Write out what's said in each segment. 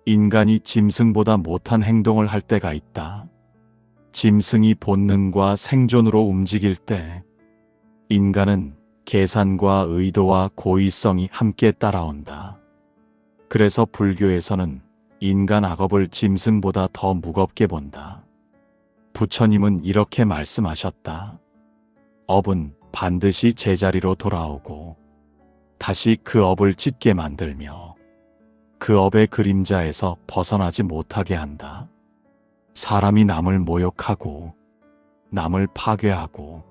인간이 짐승보다 못한 행동을 할 때가 있다. 짐승이 본능과 생존으로 움직일 때 인간은 계산과 의도와 고의성이 함께 따라온다. 그래서 불교에서는 인간 악업을 짐승보다 더 무겁게 본다. 부처님은 이렇게 말씀하셨다. 업은 반드시 제자리로 돌아오고 다시 그 업을 짓게 만들며 그 업의 그림자에서 벗어나지 못하게 한다. 사람이 남을 모욕하고 남을 파괴하고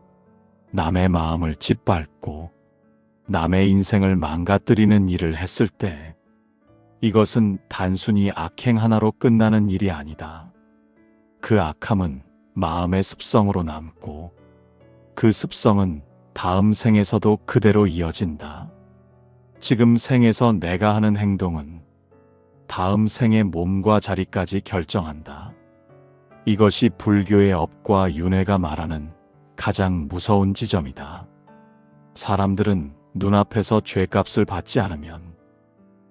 남의 마음을 짓밟고 남의 인생을 망가뜨리는 일을 했을 때 이것은 단순히 악행 하나로 끝나는 일이 아니다. 그 악함은 마음의 습성으로 남고 그 습성은 다음 생에서도 그대로 이어진다. 지금 생에서 내가 하는 행동은 다음 생의 몸과 자리까지 결정한다. 이것이 불교의 업과 윤회가 말하는 가장 무서운 지점이다. 사람들은 눈앞에서 죄값을 받지 않으면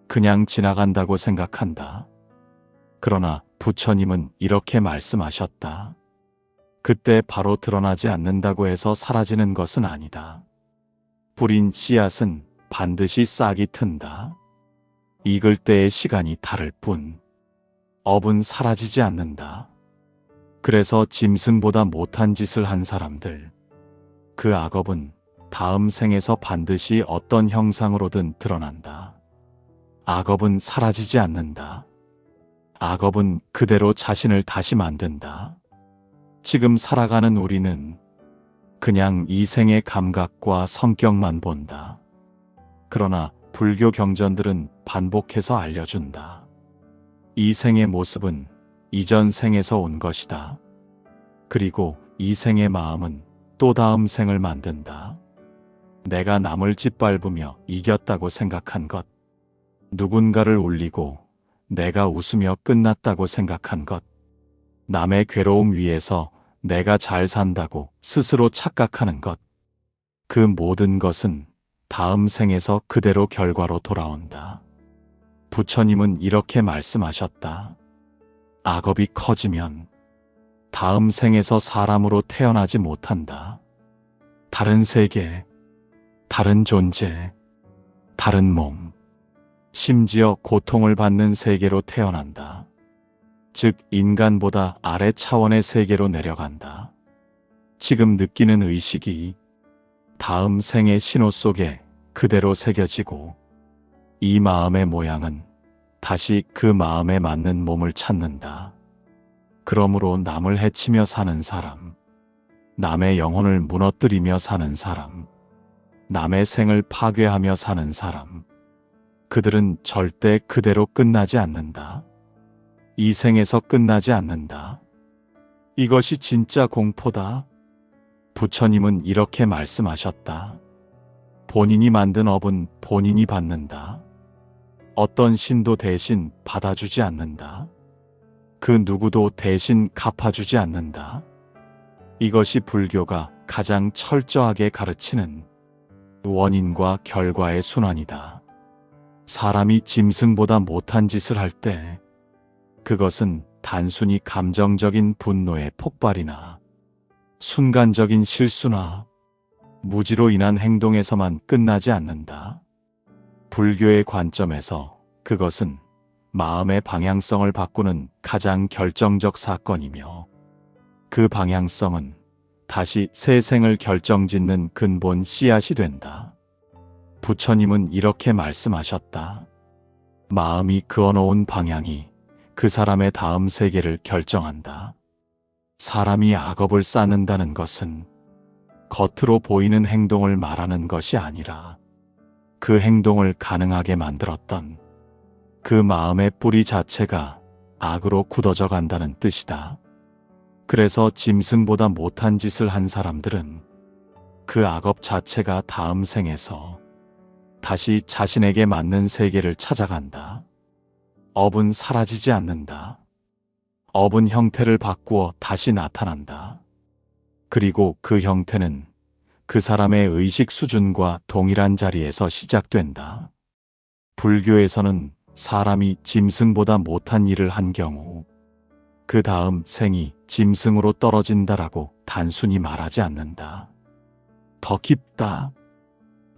그냥 지나간다고 생각한다. 그러나 부처님은 이렇게 말씀하셨다. 그때 바로 드러나지 않는다고 해서 사라지는 것은 아니다. 뿌린 씨앗은 반드시 싹이 튼다. 익을 때의 시간이 다를 뿐 업은 사라지지 않는다. 그래서 짐승보다 못한 짓을 한 사람들, 그 악업은 다음 생에서 반드시 어떤 형상으로든 드러난다. 악업은 사라지지 않는다. 악업은 그대로 자신을 다시 만든다. 지금 살아가는 우리는 그냥 이 생의 감각과 성격만 본다. 그러나 불교 경전들은 반복해서 알려준다. 이 생의 모습은 이전 생에서 온 것이다. 그리고 이 생의 마음은 또 다음 생을 만든다. 내가 남을 짓밟으며 이겼다고 생각한 것, 누군가를 울리고 내가 웃으며 끝났다고 생각한 것, 남의 괴로움 위에서 내가 잘 산다고 스스로 착각하는 것, 그 모든 것은 다음 생에서 그대로 결과로 돌아온다. 부처님은 이렇게 말씀하셨다. 악업이 커지면 다음 생에서 사람으로 태어나지 못한다. 다른 세계, 다른 존재, 다른 몸, 심지어 고통을 받는 세계로 태어난다. 즉 인간보다 아래 차원의 세계로 내려간다. 지금 느끼는 의식이 다음 생의 신호 속에 그대로 새겨지고 이 마음의 모양은 다시 그 마음에 맞는 몸을 찾는다. 그러므로 남을 해치며 사는 사람, 남의 영혼을 무너뜨리며 사는 사람, 남의 생을 파괴하며 사는 사람, 그들은 절대 그대로 끝나지 않는다. 이 생에서 끝나지 않는다. 이것이 진짜 공포다. 부처님은 이렇게 말씀하셨다. 본인이 만든 업은 본인이 받는다. 어떤 신도 대신 받아주지 않는다. 그 누구도 대신 갚아주지 않는다. 이것이 불교가 가장 철저하게 가르치는 원인과 결과의 순환이다. 사람이 짐승보다 못한 짓을 할 때 그것은 단순히 감정적인 분노의 폭발이나 순간적인 실수나 무지로 인한 행동에서만 끝나지 않는다. 불교의 관점에서 그것은 마음의 방향성을 바꾸는 가장 결정적 사건이며 그 방향성은 다시 새 생을 결정짓는 근본 씨앗이 된다. 부처님은 이렇게 말씀하셨다. 마음이 그어놓은 방향이 그 사람의 다음 세계를 결정한다. 사람이 악업을 쌓는다는 것은 겉으로 보이는 행동을 말하는 것이 아니라 그 행동을 가능하게 만들었던 그 마음의 뿌리 자체가 악으로 굳어져 간다는 뜻이다. 그래서 짐승보다 못한 짓을 한 사람들은 그 악업 자체가 다음 생에서 다시 자신에게 맞는 세계를 찾아간다. 업은 사라지지 않는다. 업은 형태를 바꾸어 다시 나타난다. 그리고 그 형태는 그 사람의 의식 수준과 동일한 자리에서 시작된다. 불교에서는 사람이 짐승보다 못한 일을 한 경우 그 다음 생이 짐승으로 떨어진다라고 단순히 말하지 않는다. 더 깊다.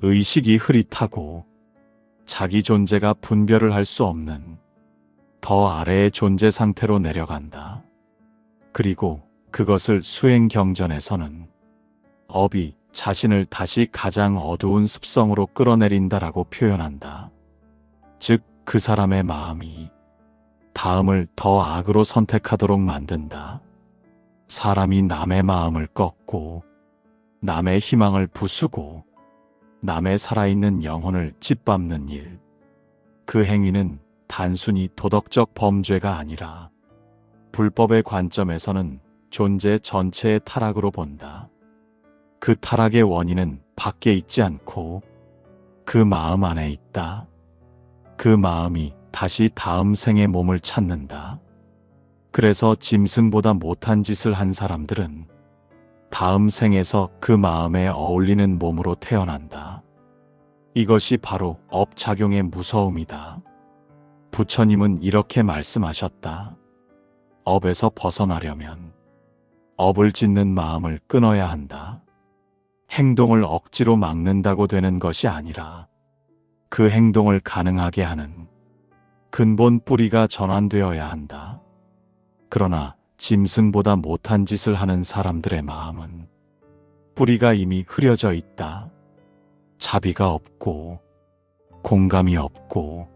의식이 흐릿하고 자기 존재가 분별을 할 수 없는 더 아래의 존재 상태로 내려간다. 그리고 그것을 수행 경전에서는 업이 자신을 다시 가장 어두운 습성으로 끌어내린다라고 표현한다. 즉, 그 사람의 마음이 다음을 더 악으로 선택하도록 만든다. 사람이 남의 마음을 꺾고 남의 희망을 부수고 남의 살아있는 영혼을 짓밟는 일. 그 행위는 단순히 도덕적 범죄가 아니라 불법의 관점에서는 존재 전체의 타락으로 본다. 그 타락의 원인은 밖에 있지 않고 그 마음 안에 있다. 그 마음이 다시 다음 생의 몸을 찾는다. 그래서 짐승보다 못한 짓을 한 사람들은 다음 생에서 그 마음에 어울리는 몸으로 태어난다. 이것이 바로 업작용의 무서움이다. 부처님은 이렇게 말씀하셨다. 업에서 벗어나려면 업을 짓는 마음을 끊어야 한다. 행동을 억지로 막는다고 되는 것이 아니라 그 행동을 가능하게 하는 근본 뿌리가 전환되어야 한다. 그러나 짐승보다 못한 짓을 하는 사람들의 마음은 뿌리가 이미 흐려져 있다. 자비가 없고 공감이 없고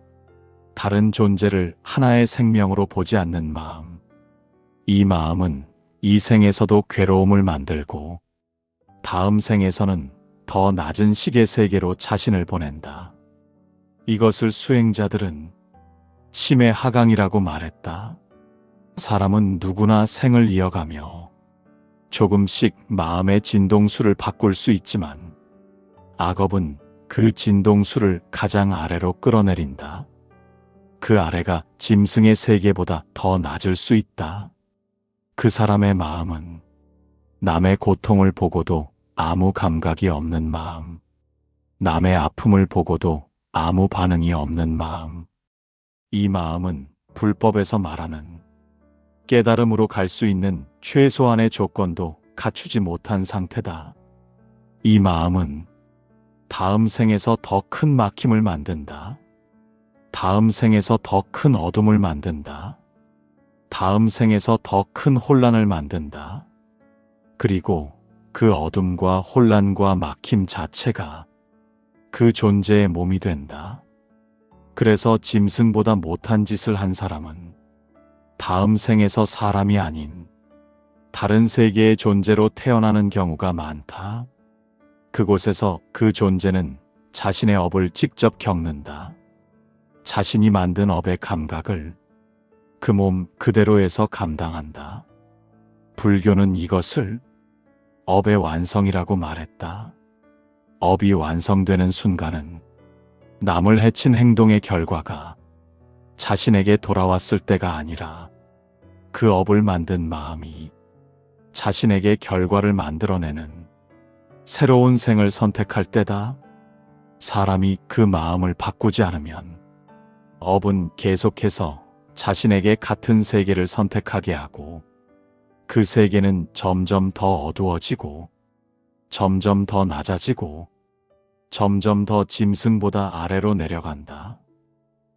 다른 존재를 하나의 생명으로 보지 않는 마음. 이 마음은 이 생에서도 괴로움을 만들고 다음 생에서는 더 낮은 식의 세계로 자신을 보낸다. 이것을 수행자들은 심의 하강이라고 말했다. 사람은 누구나 생을 이어가며 조금씩 마음의 진동수를 바꿀 수 있지만 악업은 그 진동수를 가장 아래로 끌어내린다. 그 아래가 짐승의 세계보다 더 낮을 수 있다. 그 사람의 마음은 남의 고통을 보고도 아무 감각이 없는 마음, 남의 아픔을 보고도 아무 반응이 없는 마음. 이 마음은 불법에서 말하는 깨달음으로 갈 수 있는 최소한의 조건도 갖추지 못한 상태다. 이 마음은 다음 생에서 더 큰 막힘을 만든다. 다음 생에서 더 큰 어둠을 만든다. 다음 생에서 더 큰 혼란을 만든다. 그리고 그 어둠과 혼란과 막힘 자체가 그 존재의 몸이 된다. 그래서 짐승보다 못한 짓을 한 사람은 다음 생에서 사람이 아닌 다른 세계의 존재로 태어나는 경우가 많다. 그곳에서 그 존재는 자신의 업을 직접 겪는다. 자신이 만든 업의 감각을 그 몸 그대로에서 감당한다. 불교는 이것을 업의 완성이라고 말했다. 업이 완성되는 순간은 남을 해친 행동의 결과가 자신에게 돌아왔을 때가 아니라 그 업을 만든 마음이 자신에게 결과를 만들어내는 새로운 생을 선택할 때다. 사람이 그 마음을 바꾸지 않으면 업은 계속해서 자신에게 같은 세계를 선택하게 하고 그 세계는 점점 더 어두워지고 점점 더 낮아지고 점점 더 짐승보다 아래로 내려간다.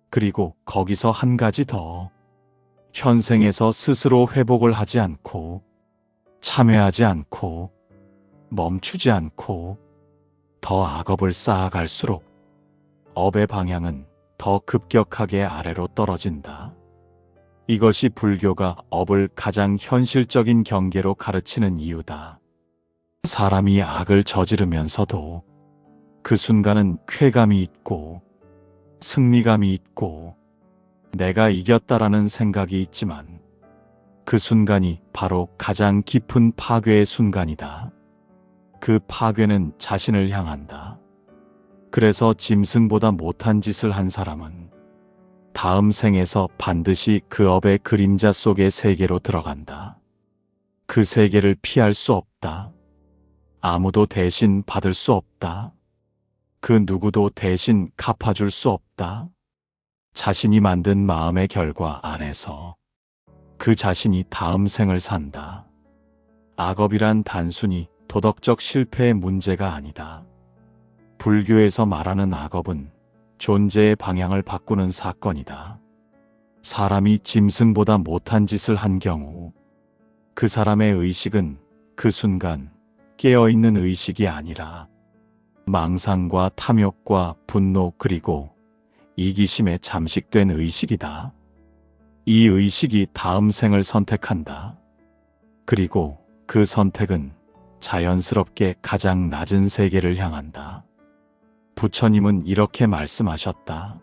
그리고 거기서 한 가지 더, 현생에서 스스로 회복을 하지 않고 참회하지 않고 멈추지 않고 더 악업을 쌓아갈수록 업의 방향은 더 급격하게 아래로 떨어진다. 이것이 불교가 업을 가장 현실적인 경계로 가르치는 이유다. 사람이 악을 저지르면서도 그 순간은 쾌감이 있고 승리감이 있고 내가 이겼다라는 생각이 있지만 그 순간이 바로 가장 깊은 파괴의 순간이다. 그 파괴는 자신을 향한다. 그래서 짐승보다 못한 짓을 한 사람은 다음 생에서 반드시 그 업의 그림자 속의 세계로 들어간다. 그 세계를 피할 수 없다. 아무도 대신 받을 수 없다. 그 누구도 대신 갚아줄 수 없다. 자신이 만든 마음의 결과 안에서 그 자신이 다음 생을 산다. 악업이란 단순히 도덕적 실패의 문제가 아니다. 불교에서 말하는 악업은 존재의 방향을 바꾸는 사건이다. 사람이 짐승보다 못한 짓을 한 경우 그 사람의 의식은 그 순간 깨어있는 의식이 아니라 망상과 탐욕과 분노 그리고 이기심에 잠식된 의식이다. 이 의식이 다음 생을 선택한다. 그리고 그 선택은 자연스럽게 가장 낮은 세계를 향한다. 부처님은 이렇게 말씀하셨다.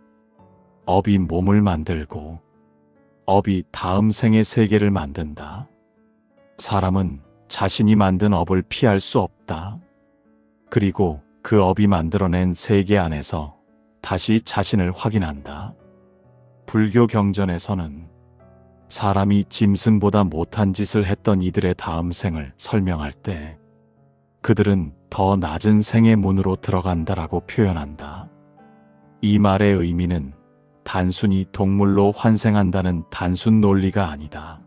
업이 몸을 만들고 업이 다음 생의 세계를 만든다. 사람은 자신이 만든 업을 피할 수 없다. 그리고 그 업이 만들어낸 세계 안에서 다시 자신을 확인한다. 불교 경전에서는 사람이 짐승보다 못한 짓을 했던 이들의 다음 생을 설명할 때 그들은 더 낮은 생의 문으로 들어간다라고 표현한다. 이 말의 의미는 단순히 동물로 환생한다는 단순 논리가 아니다.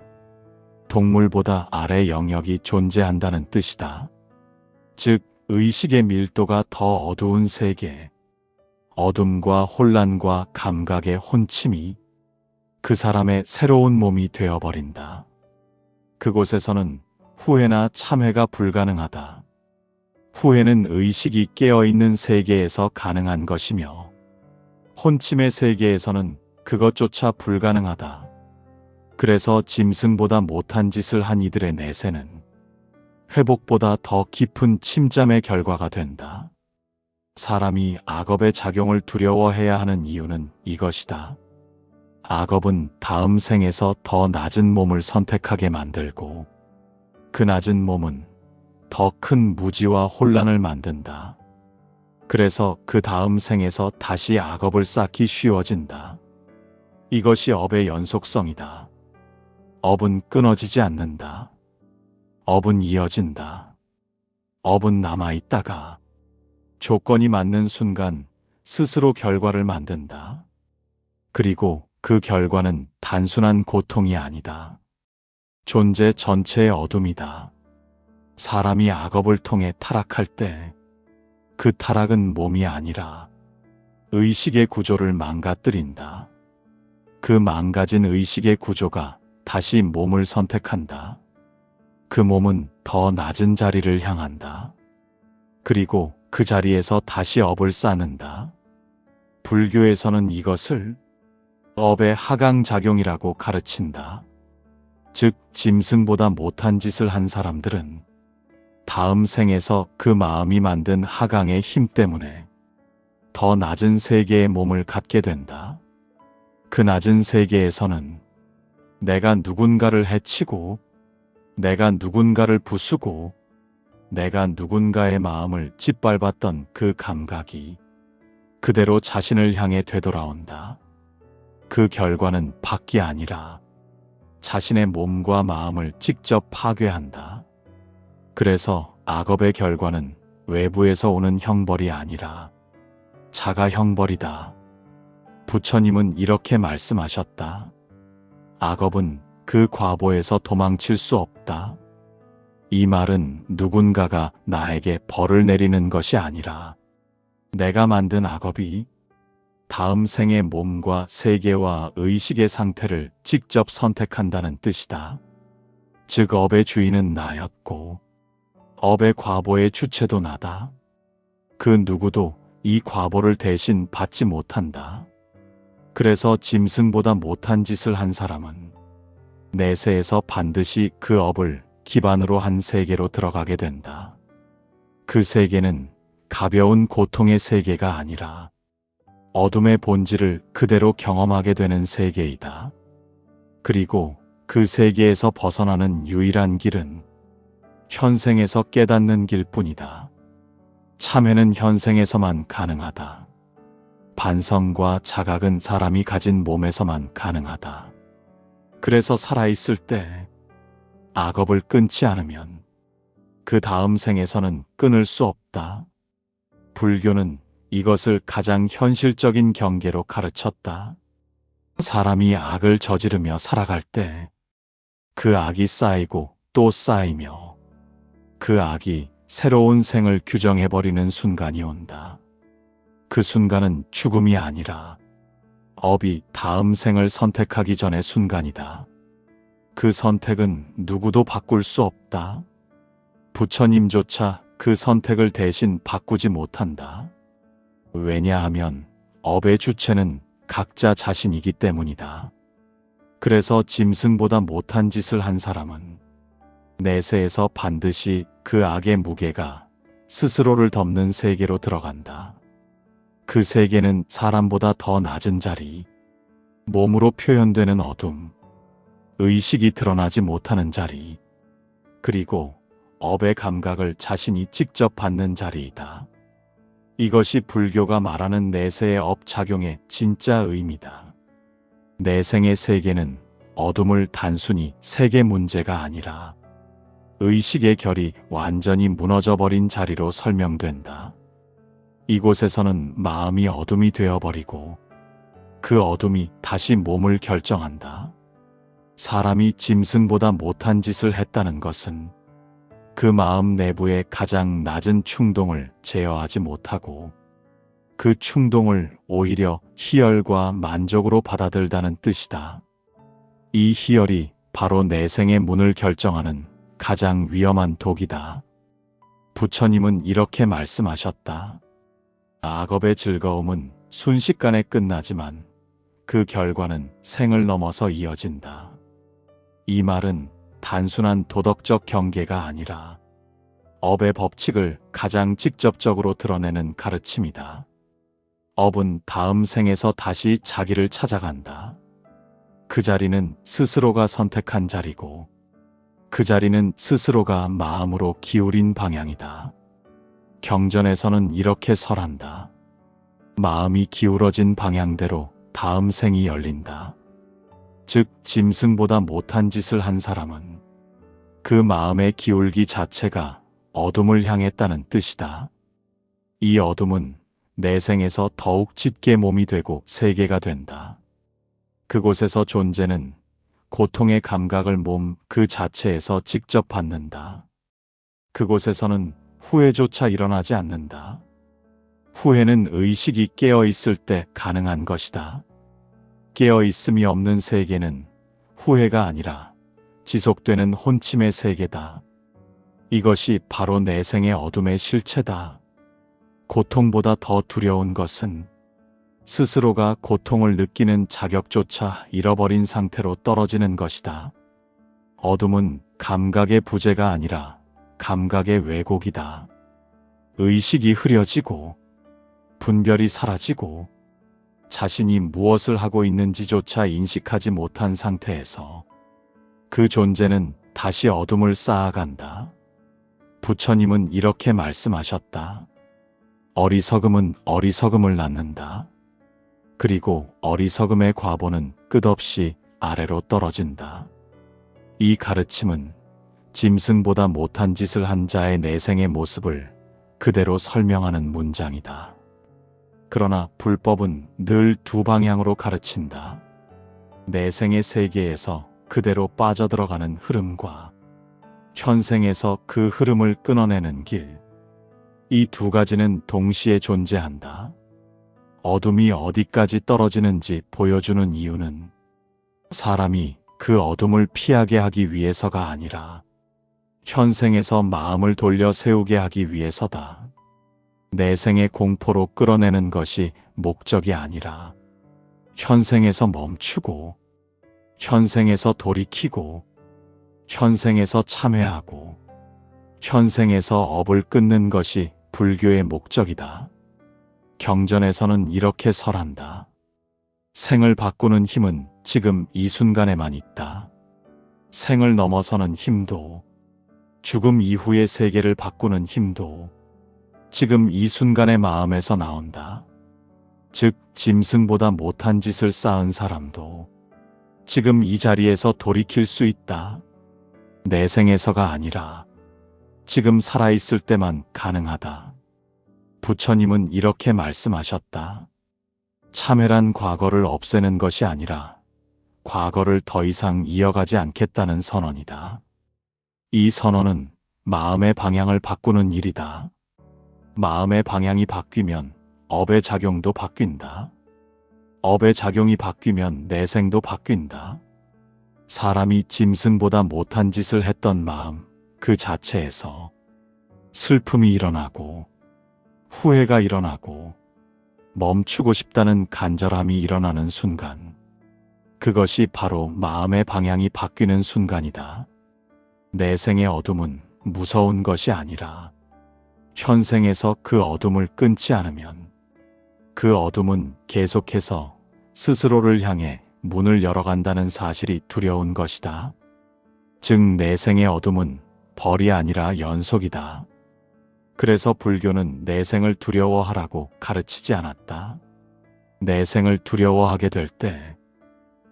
동물보다 아래 영역이 존재한다는 뜻이다. 즉, 의식의 밀도가 더 어두운 세계, 어둠과 혼란과 감각의 혼침이 그 사람의 새로운 몸이 되어버린다. 그곳에서는 후회나 참회가 불가능하다. 후회는 의식이 깨어있는 세계에서 가능한 것이며 혼침의 세계에서는 그것조차 불가능하다. 그래서 짐승보다 못한 짓을 한 이들의 내세는 회복보다 더 깊은 침잠의 결과가 된다. 사람이 악업의 작용을 두려워해야 하는 이유는 이것이다. 악업은 다음 생에서 더 낮은 몸을 선택하게 만들고 그 낮은 몸은 더 큰 무지와 혼란을 만든다. 그래서 그 다음 생에서 다시 악업을 쌓기 쉬워진다. 이것이 업의 연속성이다. 업은 끊어지지 않는다. 업은 이어진다. 업은 남아있다가 조건이 맞는 순간 스스로 결과를 만든다. 그리고 그 결과는 단순한 고통이 아니다. 존재 전체의 어둠이다. 사람이 악업을 통해 타락할 때 그 타락은 몸이 아니라 의식의 구조를 망가뜨린다. 그 망가진 의식의 구조가 다시 몸을 선택한다. 그 몸은 더 낮은 자리를 향한다. 그리고 그 자리에서 다시 업을 쌓는다. 불교에서는 이것을 업의 하강작용이라고 가르친다. 즉, 짐승보다 못한 짓을 한 사람들은 다음 생에서 그 마음이 만든 하강의 힘 때문에 더 낮은 세계의 몸을 갖게 된다. 그 낮은 세계에서는 내가 누군가를 해치고, 내가 누군가를 부수고, 내가 누군가의 마음을 짓밟았던 그 감각이 그대로 자신을 향해 되돌아온다. 그 결과는 밖이 아니라 자신의 몸과 마음을 직접 파괴한다. 그래서 악업의 결과는 외부에서 오는 형벌이 아니라 자가 형벌이다. 부처님은 이렇게 말씀하셨다. 악업은 그 과보에서 도망칠 수 없다. 이 말은 누군가가 나에게 벌을 내리는 것이 아니라 내가 만든 악업이 다음 생의 몸과 세계와 의식의 상태를 직접 선택한다는 뜻이다. 즉, 업의 주인은 나였고 업의 과보의 주체도 나다. 그 누구도 이 과보를 대신 받지 못한다. 그래서 짐승보다 못한 짓을 한 사람은 내세에서 반드시 그 업을 기반으로 한 세계로 들어가게 된다. 그 세계는 가벼운 고통의 세계가 아니라 어둠의 본질을 그대로 경험하게 되는 세계이다. 그리고 그 세계에서 벗어나는 유일한 길은 현생에서 깨닫는 길뿐이다. 참회는 현생에서만 가능하다. 반성과 자각은 사람이 가진 몸에서만 가능하다. 그래서 살아있을 때 악업을 끊지 않으면 그 다음 생에서는 끊을 수 없다. 불교는 이것을 가장 현실적인 경계로 가르쳤다. 사람이 악을 저지르며 살아갈 때 그 악이 쌓이고 또 쌓이며 그 악이 새로운 생을 규정해버리는 순간이 온다. 그 순간은 죽음이 아니라 업이 다음 생을 선택하기 전의 순간이다. 그 선택은 누구도 바꿀 수 없다. 부처님조차 그 선택을 대신 바꾸지 못한다. 왜냐하면 업의 주체는 각자 자신이기 때문이다. 그래서 짐승보다 못한 짓을 한 사람은 내세에서 반드시 그 악의 무게가 스스로를 덮는 세계로 들어간다. 그 세계는 사람보다 더 낮은 자리, 몸으로 표현되는 어둠, 의식이 드러나지 못하는 자리, 그리고 업의 감각을 자신이 직접 받는 자리이다. 이것이 불교가 말하는 내세의 업작용의 진짜 의미다. 내생의 세계는 어둠을 단순히 세계 문제가 아니라 의식의 결이 완전히 무너져버린 자리로 설명된다. 이곳에서는 마음이 어둠이 되어버리고 그 어둠이 다시 몸을 결정한다. 사람이 짐승보다 못한 짓을 했다는 것은 그 마음 내부의 가장 낮은 충동을 제어하지 못하고 그 충동을 오히려 희열과 만족으로 받아들다는 뜻이다. 이 희열이 바로 내생의 문을 결정하는 가장 위험한 독이다. 부처님은 이렇게 말씀하셨다. 악업의 즐거움은 순식간에 끝나지만 그 결과는 생을 넘어서 이어진다. 이 말은 단순한 도덕적 경계가 아니라 업의 법칙을 가장 직접적으로 드러내는 가르침이다. 업은 다음 생에서 다시 자기를 찾아간다. 그 자리는 스스로가 선택한 자리고 그 자리는 스스로가 마음으로 기울인 방향이다. 경전에서는 이렇게 설한다. 마음이 기울어진 방향대로 다음 생이 열린다. 즉 짐승보다 못한 짓을 한 사람은 그 마음의 기울기 자체가 어둠을 향했다는 뜻이다. 이 어둠은 내생에서 더욱 짙게 몸이 되고 세계가 된다. 그곳에서 존재는 고통의 감각을 몸 그 자체에서 직접 받는다. 그곳에서는 후회조차 일어나지 않는다. 후회는 의식이 깨어있을 때 가능한 것이다. 깨어있음이 없는 세계는 후회가 아니라 지속되는 혼침의 세계다. 이것이 바로 내생의 어둠의 실체다. 고통보다 더 두려운 것은 스스로가 고통을 느끼는 자격조차 잃어버린 상태로 떨어지는 것이다. 어둠은 감각의 부재가 아니라 감각의 왜곡이다. 의식이 흐려지고 분별이 사라지고 자신이 무엇을 하고 있는지조차 인식하지 못한 상태에서 그 존재는 다시 어둠을 쌓아간다. 부처님은 이렇게 말씀하셨다. 어리석음은 어리석음을 낳는다. 그리고 어리석음의 과보는 끝없이 아래로 떨어진다. 이 가르침은 짐승보다 못한 짓을 한 자의 내생의 모습을 그대로 설명하는 문장이다. 그러나 불법은 늘 두 방향으로 가르친다. 내생의 세계에서 그대로 빠져들어가는 흐름과 현생에서 그 흐름을 끊어내는 길. 이 두 가지는 동시에 존재한다. 어둠이 어디까지 떨어지는지 보여주는 이유는 사람이 그 어둠을 피하게 하기 위해서가 아니라 현생에서 마음을 돌려 세우게 하기 위해서다. 내생의 공포로 끌어내는 것이 목적이 아니라 현생에서 멈추고 현생에서 돌이키고 현생에서 참회하고 현생에서 업을 끊는 것이 불교의 목적이다. 경전에서는 이렇게 설한다. 생을 바꾸는 힘은 지금 이 순간에만 있다. 생을 넘어서는 힘도 죽음 이후의 세계를 바꾸는 힘도 지금 이 순간의 마음에서 나온다. 즉 짐승보다 못한 짓을 쌓은 사람도 지금 이 자리에서 돌이킬 수 있다. 내생에서가 아니라 지금 살아있을 때만 가능하다. 부처님은 이렇게 말씀하셨다. 참회란 과거를 없애는 것이 아니라 과거를 더 이상 이어가지 않겠다는 선언이다. 이 선언은 마음의 방향을 바꾸는 일이다. 마음의 방향이 바뀌면 업의 작용도 바뀐다. 업의 작용이 바뀌면 내생도 바뀐다. 사람이 짐승보다 못한 짓을 했던 마음 그 자체에서 슬픔이 일어나고 후회가 일어나고 멈추고 싶다는 간절함이 일어나는 순간, 그것이 바로 마음의 방향이 바뀌는 순간이다. 내생의 어둠은 무서운 것이 아니라 현생에서 그 어둠을 끊지 않으면 그 어둠은 계속해서 스스로를 향해 문을 열어간다는 사실이 두려운 것이다. 즉 내생의 어둠은 벌이 아니라 연속이다. 그래서 불교는 내생을 두려워하라고 가르치지 않았다. 내생을 두려워하게 될 때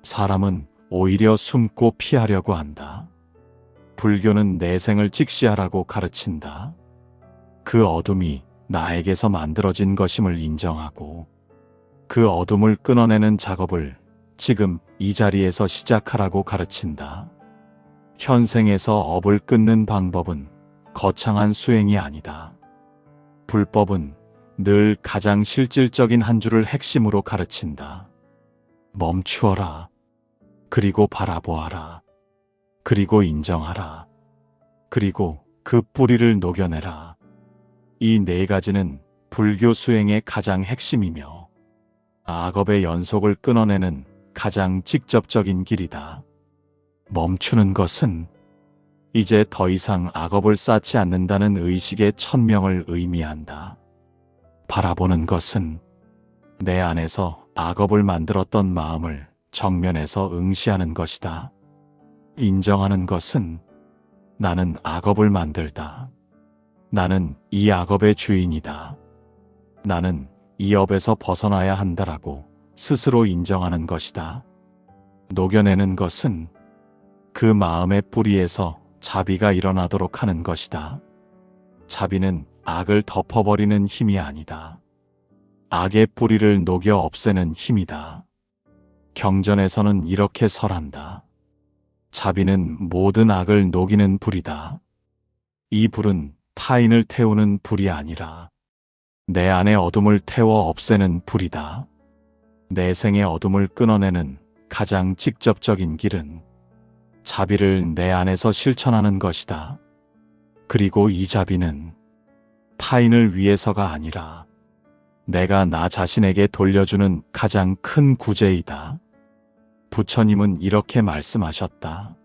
사람은 오히려 숨고 피하려고 한다. 불교는 내생을 직시하라고 가르친다. 그 어둠이 나에게서 만들어진 것임을 인정하고 그 어둠을 끊어내는 작업을 지금 이 자리에서 시작하라고 가르친다. 현생에서 업을 끊는 방법은 거창한 수행이 아니다. 불법은 늘 가장 실질적인 한 줄을 핵심으로 가르친다. 멈추어라. 그리고 바라보아라. 그리고 인정하라. 그리고 그 뿌리를 녹여내라. 이 네 가지는 불교 수행의 가장 핵심이며 악업의 연속을 끊어내는 가장 직접적인 길이다. 멈추는 것은 이제 더 이상 악업을 쌓지 않는다는 의식의 천명을 의미한다. 바라보는 것은 내 안에서 악업을 만들었던 마음을 정면에서 응시하는 것이다. 인정하는 것은 나는 악업을 만들다. 나는 이 악업의 주인이다. 나는 이 업에서 벗어나야 한다라고 스스로 인정하는 것이다. 녹여내는 것은 그 마음의 뿌리에서 자비가 일어나도록 하는 것이다. 자비는 악을 덮어버리는 힘이 아니다. 악의 뿌리를 녹여 없애는 힘이다. 경전에서는 이렇게 설한다. 자비는 모든 악을 녹이는 불이다. 이 불은 타인을 태우는 불이 아니라 내 안의 어둠을 태워 없애는 불이다. 내생의 어둠을 끊어내는 가장 직접적인 길은 자비를 내 안에서 실천하는 것이다. 그리고 이 자비는 타인을 위해서가 아니라 내가 나 자신에게 돌려주는 가장 큰 구제이다. 부처님은 이렇게 말씀하셨다.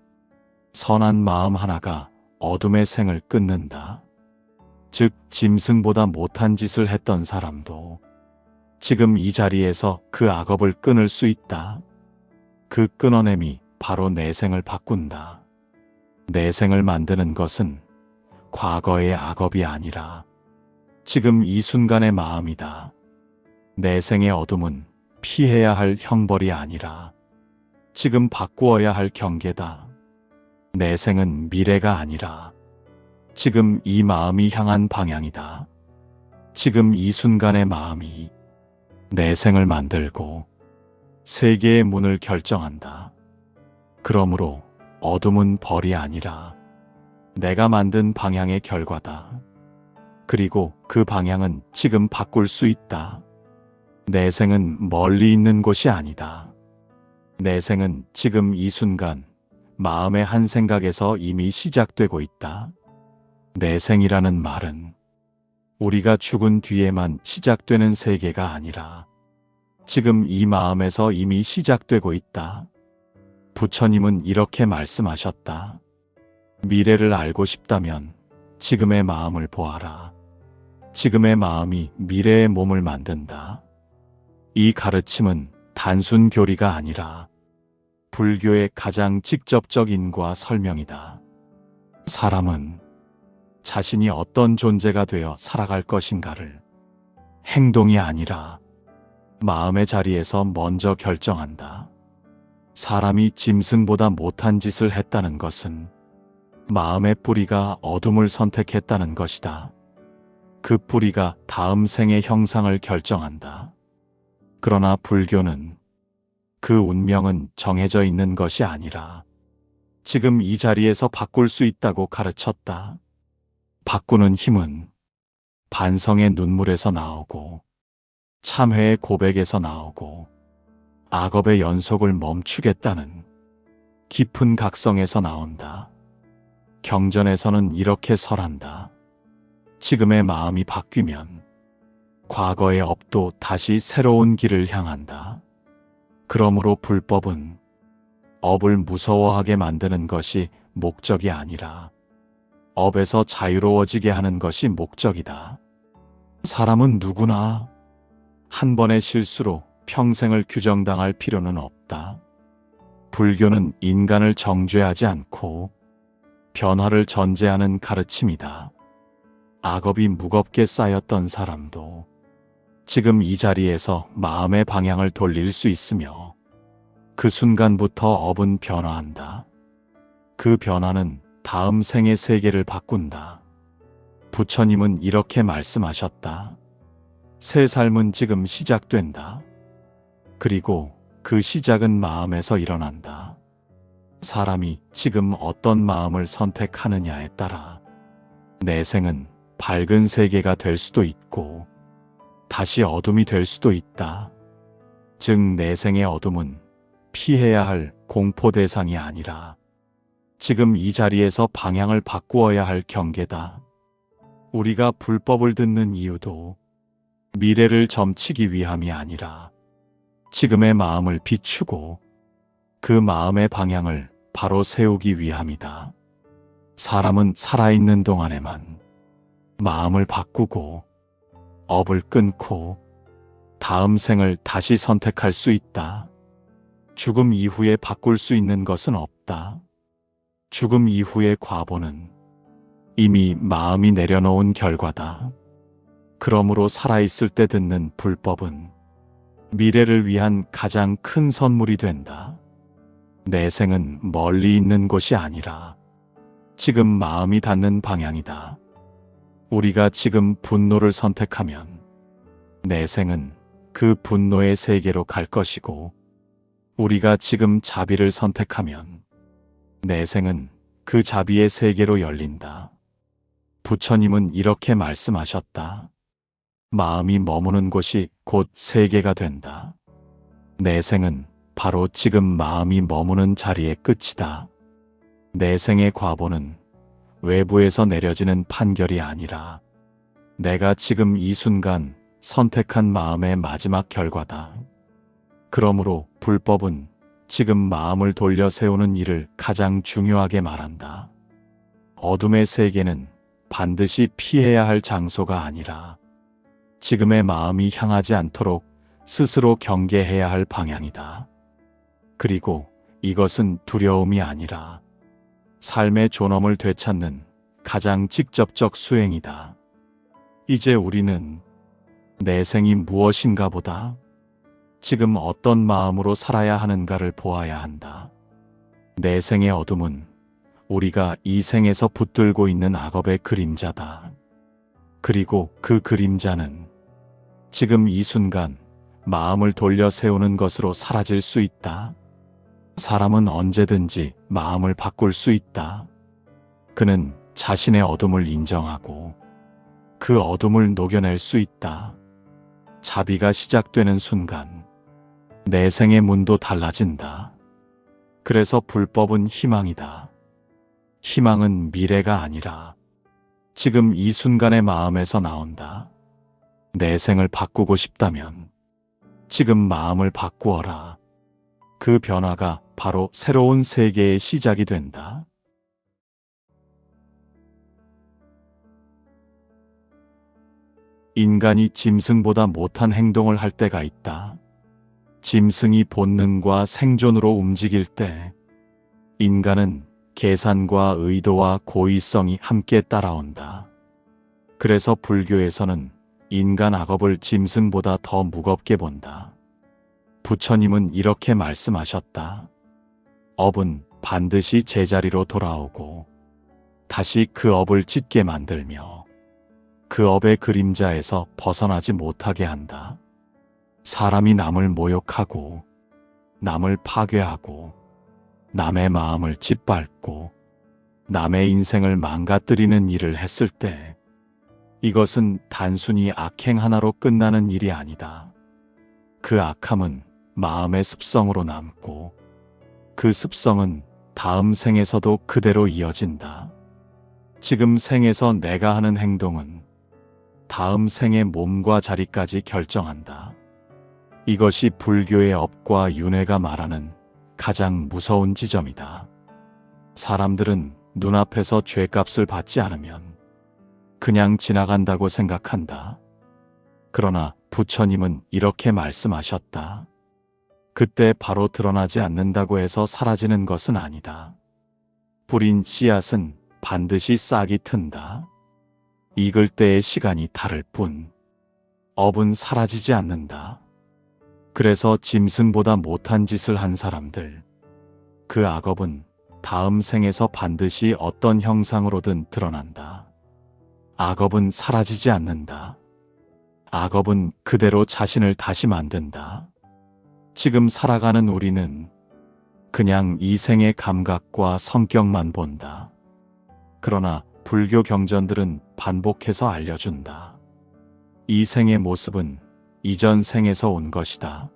선한 마음 하나가 어둠의 생을 끊는다. 즉 짐승보다 못한 짓을 했던 사람도 지금 이 자리에서 그 악업을 끊을 수 있다. 그 끊어냄이 바로 내생을 바꾼다. 내생을 만드는 것은 과거의 악업이 아니라 지금 이 순간의 마음이다. 내생의 어둠은 피해야 할 형벌이 아니라 지금 바꾸어야 할 경계다. 내생은 미래가 아니라 지금 이 마음이 향한 방향이다. 지금 이 순간의 마음이 내생을 만들고 세계의 문을 결정한다. 그러므로 어둠은 벌이 아니라 내가 만든 방향의 결과다. 그리고 그 방향은 지금 바꿀 수 있다. 내생은 멀리 있는 곳이 아니다. 내생은 지금 이 순간 마음의 한 생각에서 이미 시작되고 있다. 내생이라는 말은 우리가 죽은 뒤에만 시작되는 세계가 아니라 지금 이 마음에서 이미 시작되고 있다. 부처님은 이렇게 말씀하셨다. 미래를 알고 싶다면 지금의 마음을 보아라. 지금의 마음이 미래의 몸을 만든다. 이 가르침은 단순 교리가 아니라 불교의 가장 직접적 인과 설명이다. 사람은 자신이 어떤 존재가 되어 살아갈 것인가를 행동이 아니라 마음의 자리에서 먼저 결정한다. 사람이 짐승보다 못한 짓을 했다는 것은 마음의 뿌리가 어둠을 선택했다는 것이다. 그 뿌리가 다음 생의 형상을 결정한다. 그러나 불교는 그 운명은 정해져 있는 것이 아니라 지금 이 자리에서 바꿀 수 있다고 가르쳤다. 바꾸는 힘은 반성의 눈물에서 나오고 참회의 고백에서 나오고 악업의 연속을 멈추겠다는 깊은 각성에서 나온다. 경전에서는 이렇게 설한다. 지금의 마음이 바뀌면 과거의 업도 다시 새로운 길을 향한다. 그러므로 불법은 업을 무서워하게 만드는 것이 목적이 아니라 업에서 자유로워지게 하는 것이 목적이다. 사람은 누구나 한 번의 실수로 평생을 규정당할 필요는 없다. 불교는 인간을 정죄하지 않고 변화를 전제하는 가르침이다. 악업이 무겁게 쌓였던 사람도 지금 이 자리에서 마음의 방향을 돌릴 수 있으며 그 순간부터 업은 변화한다. 그 변화는 다음 생의 세계를 바꾼다. 부처님은 이렇게 말씀하셨다. 새 삶은 지금 시작된다. 그리고 그 시작은 마음에서 일어난다. 사람이 지금 어떤 마음을 선택하느냐에 따라 내 생은 밝은 세계가 될 수도 있고 다시 어둠이 될 수도 있다. 즉 내 생의 어둠은 피해야 할 공포 대상이 아니라 지금 이 자리에서 방향을 바꾸어야 할 경계다. 우리가 불법을 듣는 이유도 미래를 점치기 위함이 아니라 지금의 마음을 비추고 그 마음의 방향을 바로 세우기 위함이다. 사람은 살아있는 동안에만 마음을 바꾸고 업을 끊고 다음 생을 다시 선택할 수 있다. 죽음 이후에 바꿀 수 있는 것은 없다. 죽음 이후의 과보는 이미 마음이 내려놓은 결과다. 그러므로 살아있을 때 듣는 불법은 미래를 위한 가장 큰 선물이 된다. 내 생은 멀리 있는 곳이 아니라 지금 마음이 닿는 방향이다. 우리가 지금 분노를 선택하면 내 생은 그 분노의 세계로 갈 것이고 우리가 지금 자비를 선택하면 내 생은 그 자비의 세계로 열린다. 부처님은 이렇게 말씀하셨다. 마음이 머무는 곳이 곧 세계가 된다. 내 생은 바로 지금 마음이 머무는 자리의 끝이다. 내 생의 과보는 외부에서 내려지는 판결이 아니라 내가 지금 이 순간 선택한 마음의 마지막 결과다. 그러므로 불법은 지금 마음을 돌려 세우는 일을 가장 중요하게 말한다. 어둠의 세계는 반드시 피해야 할 장소가 아니라 지금의 마음이 향하지 않도록 스스로 경계해야 할 방향이다. 그리고 이것은 두려움이 아니라 삶의 존엄을 되찾는 가장 직접적 수행이다. 이제 우리는 내 생이 무엇인가 보다 지금 어떤 마음으로 살아야 하는가를 보아야 한다. 내 생의 어둠은 우리가 이 생에서 붙들고 있는 악업의 그림자다. 그리고 그 그림자는 지금 이 순간 마음을 돌려 세우는 것으로 사라질 수 있다. 사람은 언제든지 마음을 바꿀 수 있다. 그는 자신의 어둠을 인정하고 그 어둠을 녹여낼 수 있다. 자비가 시작되는 순간 내 생의 문도 달라진다. 그래서 불법은 희망이다. 희망은 미래가 아니라 지금 이 순간의 마음에서 나온다. 내 생을 바꾸고 싶다면 지금 마음을 바꾸어라. 그 변화가 바로 새로운 세계의 시작이 된다. 인간이 짐승보다 못한 행동을 할 때가 있다. 짐승이 본능과 생존으로 움직일 때 인간은 계산과 의도와 고의성이 함께 따라온다. 그래서 불교에서는 인간 악업을 짐승보다 더 무겁게 본다. 부처님은 이렇게 말씀하셨다. 업은 반드시 제자리로 돌아오고 다시 그 업을 짓게 만들며 그 업의 그림자에서 벗어나지 못하게 한다. 사람이 남을 모욕하고 남을 파괴하고 남의 마음을 짓밟고 남의 인생을 망가뜨리는 일을 했을 때 이것은 단순히 악행 하나로 끝나는 일이 아니다. 그 악함은 마음의 습성으로 남고 그 습성은 다음 생에서도 그대로 이어진다. 지금 생에서 내가 하는 행동은 다음 생의 몸과 자리까지 결정한다. 이것이 불교의 업과 윤회가 말하는 가장 무서운 지점이다. 사람들은 눈앞에서 죄값을 받지 않으면 그냥 지나간다고 생각한다. 그러나 부처님은 이렇게 말씀하셨다. 그때 바로 드러나지 않는다고 해서 사라지는 것은 아니다. 뿌린 씨앗은 반드시 싹이 튼다. 익을 때의 시간이 다를 뿐 업은 사라지지 않는다. 그래서 짐승보다 못한 짓을 한 사람들, 그 악업은 다음 생에서 반드시 어떤 형상으로든 드러난다. 악업은 사라지지 않는다. 악업은 그대로 자신을 다시 만든다. 지금 살아가는 우리는 그냥 이 생의 감각과 성격만 본다. 그러나 불교 경전들은 반복해서 알려준다. 이 생의 모습은 이전 생에서 온 것이다.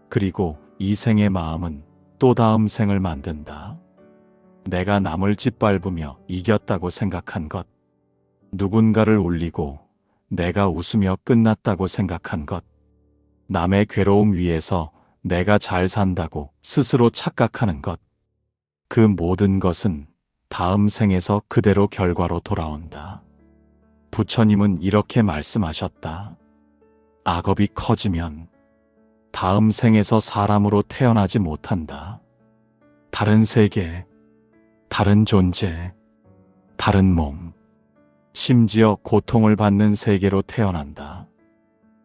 그리고 이 생의 마음은 또 다음 생을 만든다. 내가 남을 짓밟으며 이겼다고 생각한 것, 누군가를 울리고 내가 웃으며 끝났다고 생각한 것, 남의 괴로움 위에서 내가 잘 산다고 스스로 착각하는 것, 그 모든 것은 다음 생에서 그대로 결과로 돌아온다. 부처님은 이렇게 말씀하셨다. 악업이 커지면 다음 생에서 사람으로 태어나지 못한다. 다른 세계, 다른 존재, 다른 몸, 심지어 고통을 받는 세계로 태어난다.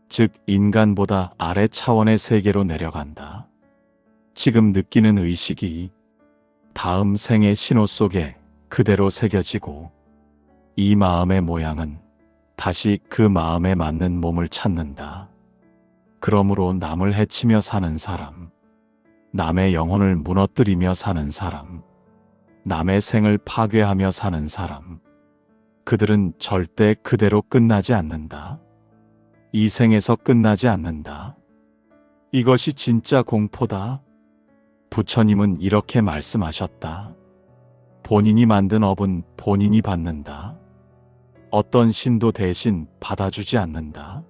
즉 인간보다 아래 차원의 세계로 내려간다. 지금 느끼는 의식이 다음 생의 신호 속에 그대로 새겨지고 이 마음의 모양은 다시 그 마음에 맞는 몸을 찾는다. 그러므로 남을 해치며 사는 사람, 남의 영혼을 무너뜨리며 사는 사람, 남의 생을 파괴하며 사는 사람, 그들은 절대 그대로 끝나지 않는다. 이 생에서 끝나지 않는다. 이것이 진짜 공포다. 부처님은 이렇게 말씀하셨다. 본인이 만든 업은 본인이 받는다. 어떤 신도 대신 받아주지 않는다.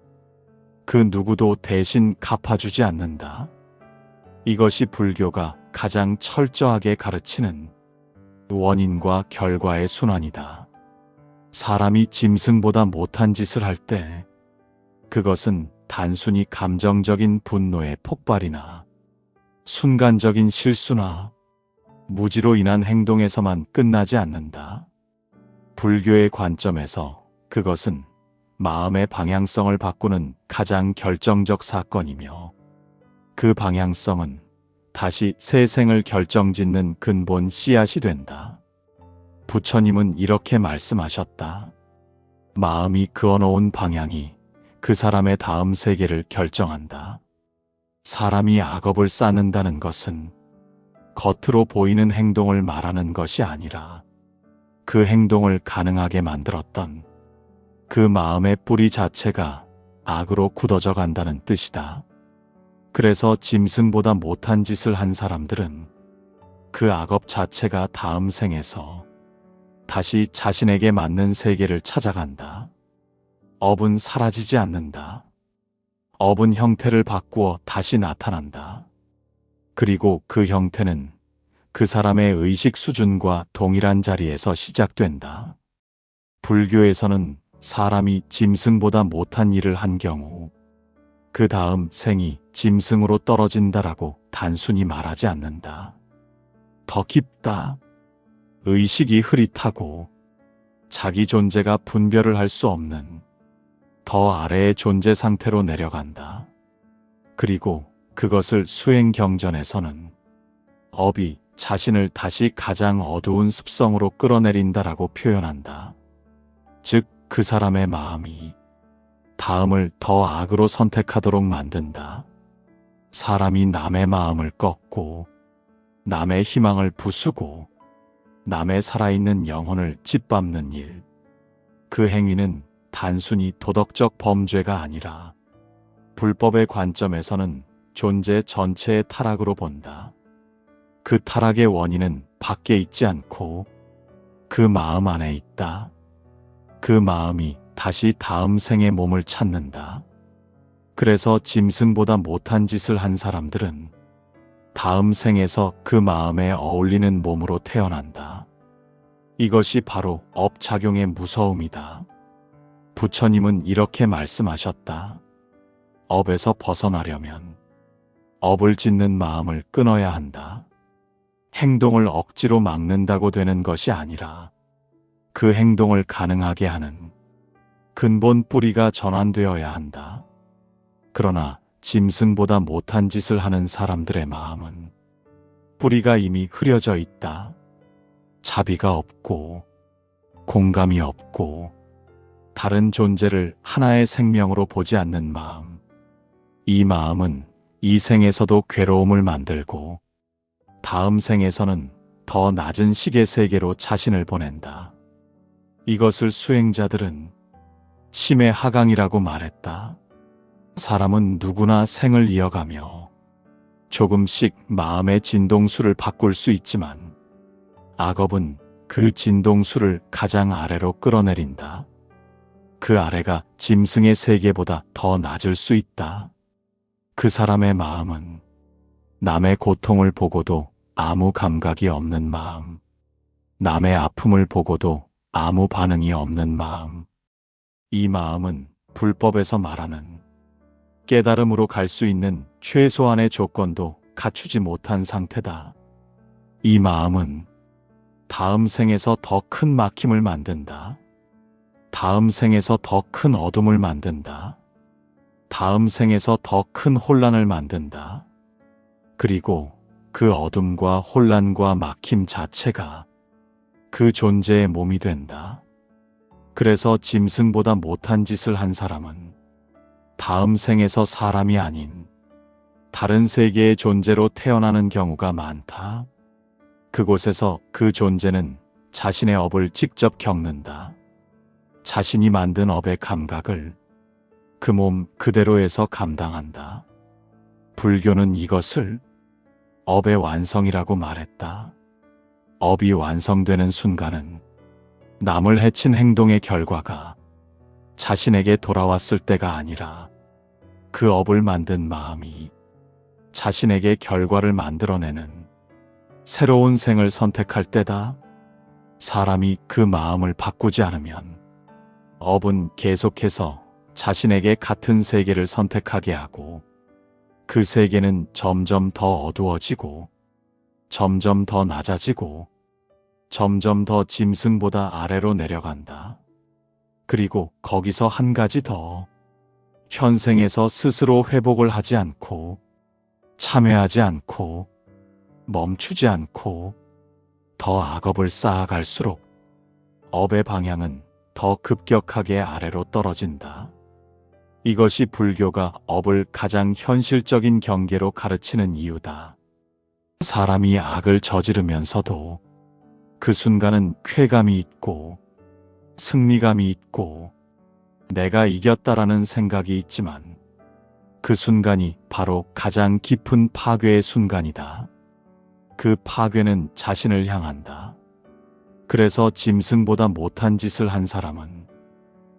그 누구도 대신 갚아주지 않는다. 이것이 불교가 가장 철저하게 가르치는 원인과 결과의 순환이다. 사람이 짐승보다 못한 짓을 할 때 그것은 단순히 감정적인 분노의 폭발이나 순간적인 실수나 무지로 인한 행동에서만 끝나지 않는다. 불교의 관점에서 그것은 마음의 방향성을 바꾸는 가장 결정적 사건이며 그 방향성은 다시 새 생을 결정짓는 근본 씨앗이 된다. 부처님은 이렇게 말씀하셨다. 마음이 그어놓은 방향이 그 사람의 다음 세계를 결정한다. 사람이 악업을 쌓는다는 것은 겉으로 보이는 행동을 말하는 것이 아니라 그 행동을 가능하게 만들었던 그 마음의 뿌리 자체가 악으로 굳어져 간다는 뜻이다. 그래서 짐승보다 못한 짓을 한 사람들은 그 악업 자체가 다음 생에서 다시 자신에게 맞는 세계를 찾아간다. 업은 사라지지 않는다. 업은 형태를 바꾸어 다시 나타난다. 그리고 그 형태는 그 사람의 의식 수준과 동일한 자리에서 시작된다. 불교에서는 사람이 짐승보다 못한 일을 한 경우 그 다음 생이 짐승으로 떨어진다라고 단순히 말하지 않는다. 더 깊다. 의식이 흐릿하고 자기 존재가 분별을 할 수 없는 더 아래의 존재 상태로 내려간다. 그리고 그것을 수행 경전에서는 업이 자신을 다시 가장 어두운 습성으로 끌어내린다라고 표현한다. 즉, 그 사람의 마음이 다음을 더 악으로 선택하도록 만든다. 사람이 남의 마음을 꺾고 남의 희망을 부수고 남의 살아있는 영혼을 짓밟는 일, 그 행위는 단순히 도덕적 범죄가 아니라 불법의 관점에서는 존재 전체의 타락으로 본다. 그 타락의 원인은 밖에 있지 않고 그 마음 안에 있다. 그 마음이 다시 다음 생의 몸을 찾는다. 그래서 짐승보다 못한 짓을 한 사람들은 다음 생에서 그 마음에 어울리는 몸으로 태어난다. 이것이 바로 업작용의 무서움이다. 부처님은 이렇게 말씀하셨다. 업에서 벗어나려면 업을 짓는 마음을 끊어야 한다. 행동을 억지로 막는다고 되는 것이 아니라 그 행동을 가능하게 하는 근본 뿌리가 전환되어야 한다. 그러나 짐승보다 못한 짓을 하는 사람들의 마음은 뿌리가 이미 흐려져 있다. 자비가 없고 공감이 없고 다른 존재를 하나의 생명으로 보지 않는 마음. 이 마음은 이 생에서도 괴로움을 만들고 다음 생에서는 더 낮은 식의 세계로 자신을 보낸다. 이것을 수행자들은 심의 하강이라고 말했다. 사람은 누구나 생을 이어가며 조금씩 마음의 진동수를 바꿀 수 있지만 악업은 그 진동수를 가장 아래로 끌어내린다. 그 아래가 짐승의 세계보다 더 낮을 수 있다. 그 사람의 마음은 남의 고통을 보고도 아무 감각이 없는 마음, 남의 아픔을 보고도 아무 반응이 없는 마음. 이 마음은 불법에서 말하는 깨달음으로 갈 수 있는 최소한의 조건도 갖추지 못한 상태다. 이 마음은 다음 생에서 더 큰 막힘을 만든다. 다음 생에서 더 큰 어둠을 만든다. 다음 생에서 더 큰 혼란을 만든다. 그리고 그 어둠과 혼란과 막힘 자체가 그 존재의 몸이 된다. 그래서 짐승보다 못한 짓을 한 사람은 다음 생에서 사람이 아닌 다른 세계의 존재로 태어나는 경우가 많다. 그곳에서 그 존재는 자신의 업을 직접 겪는다. 자신이 만든 업의 감각을 그 몸 그대로에서 감당한다. 불교는 이것을 업의 완성이라고 말했다. 업이 완성되는 순간은 남을 해친 행동의 결과가 자신에게 돌아왔을 때가 아니라 그 업을 만든 마음이 자신에게 결과를 만들어내는 새로운 생을 선택할 때다. 사람이 그 마음을 바꾸지 않으면 업은 계속해서 자신에게 같은 세계를 선택하게 하고 그 세계는 점점 더 어두워지고 점점 더 낮아지고 점점 더 짐승보다 아래로 내려간다. 그리고 거기서 한 가지 더, 현생에서 스스로 회복을 하지 않고 참회하지 않고 멈추지 않고 더 악업을 쌓아갈수록 업의 방향은 더 급격하게 아래로 떨어진다. 이것이 불교가 업을 가장 현실적인 경계로 가르치는 이유다. 사람이 악을 저지르면서도 그 순간은 쾌감이 있고 승리감이 있고 내가 이겼다라는 생각이 있지만 그 순간이 바로 가장 깊은 파괴의 순간이다. 그 파괴는 자신을 향한다. 그래서 짐승보다 못한 짓을 한 사람은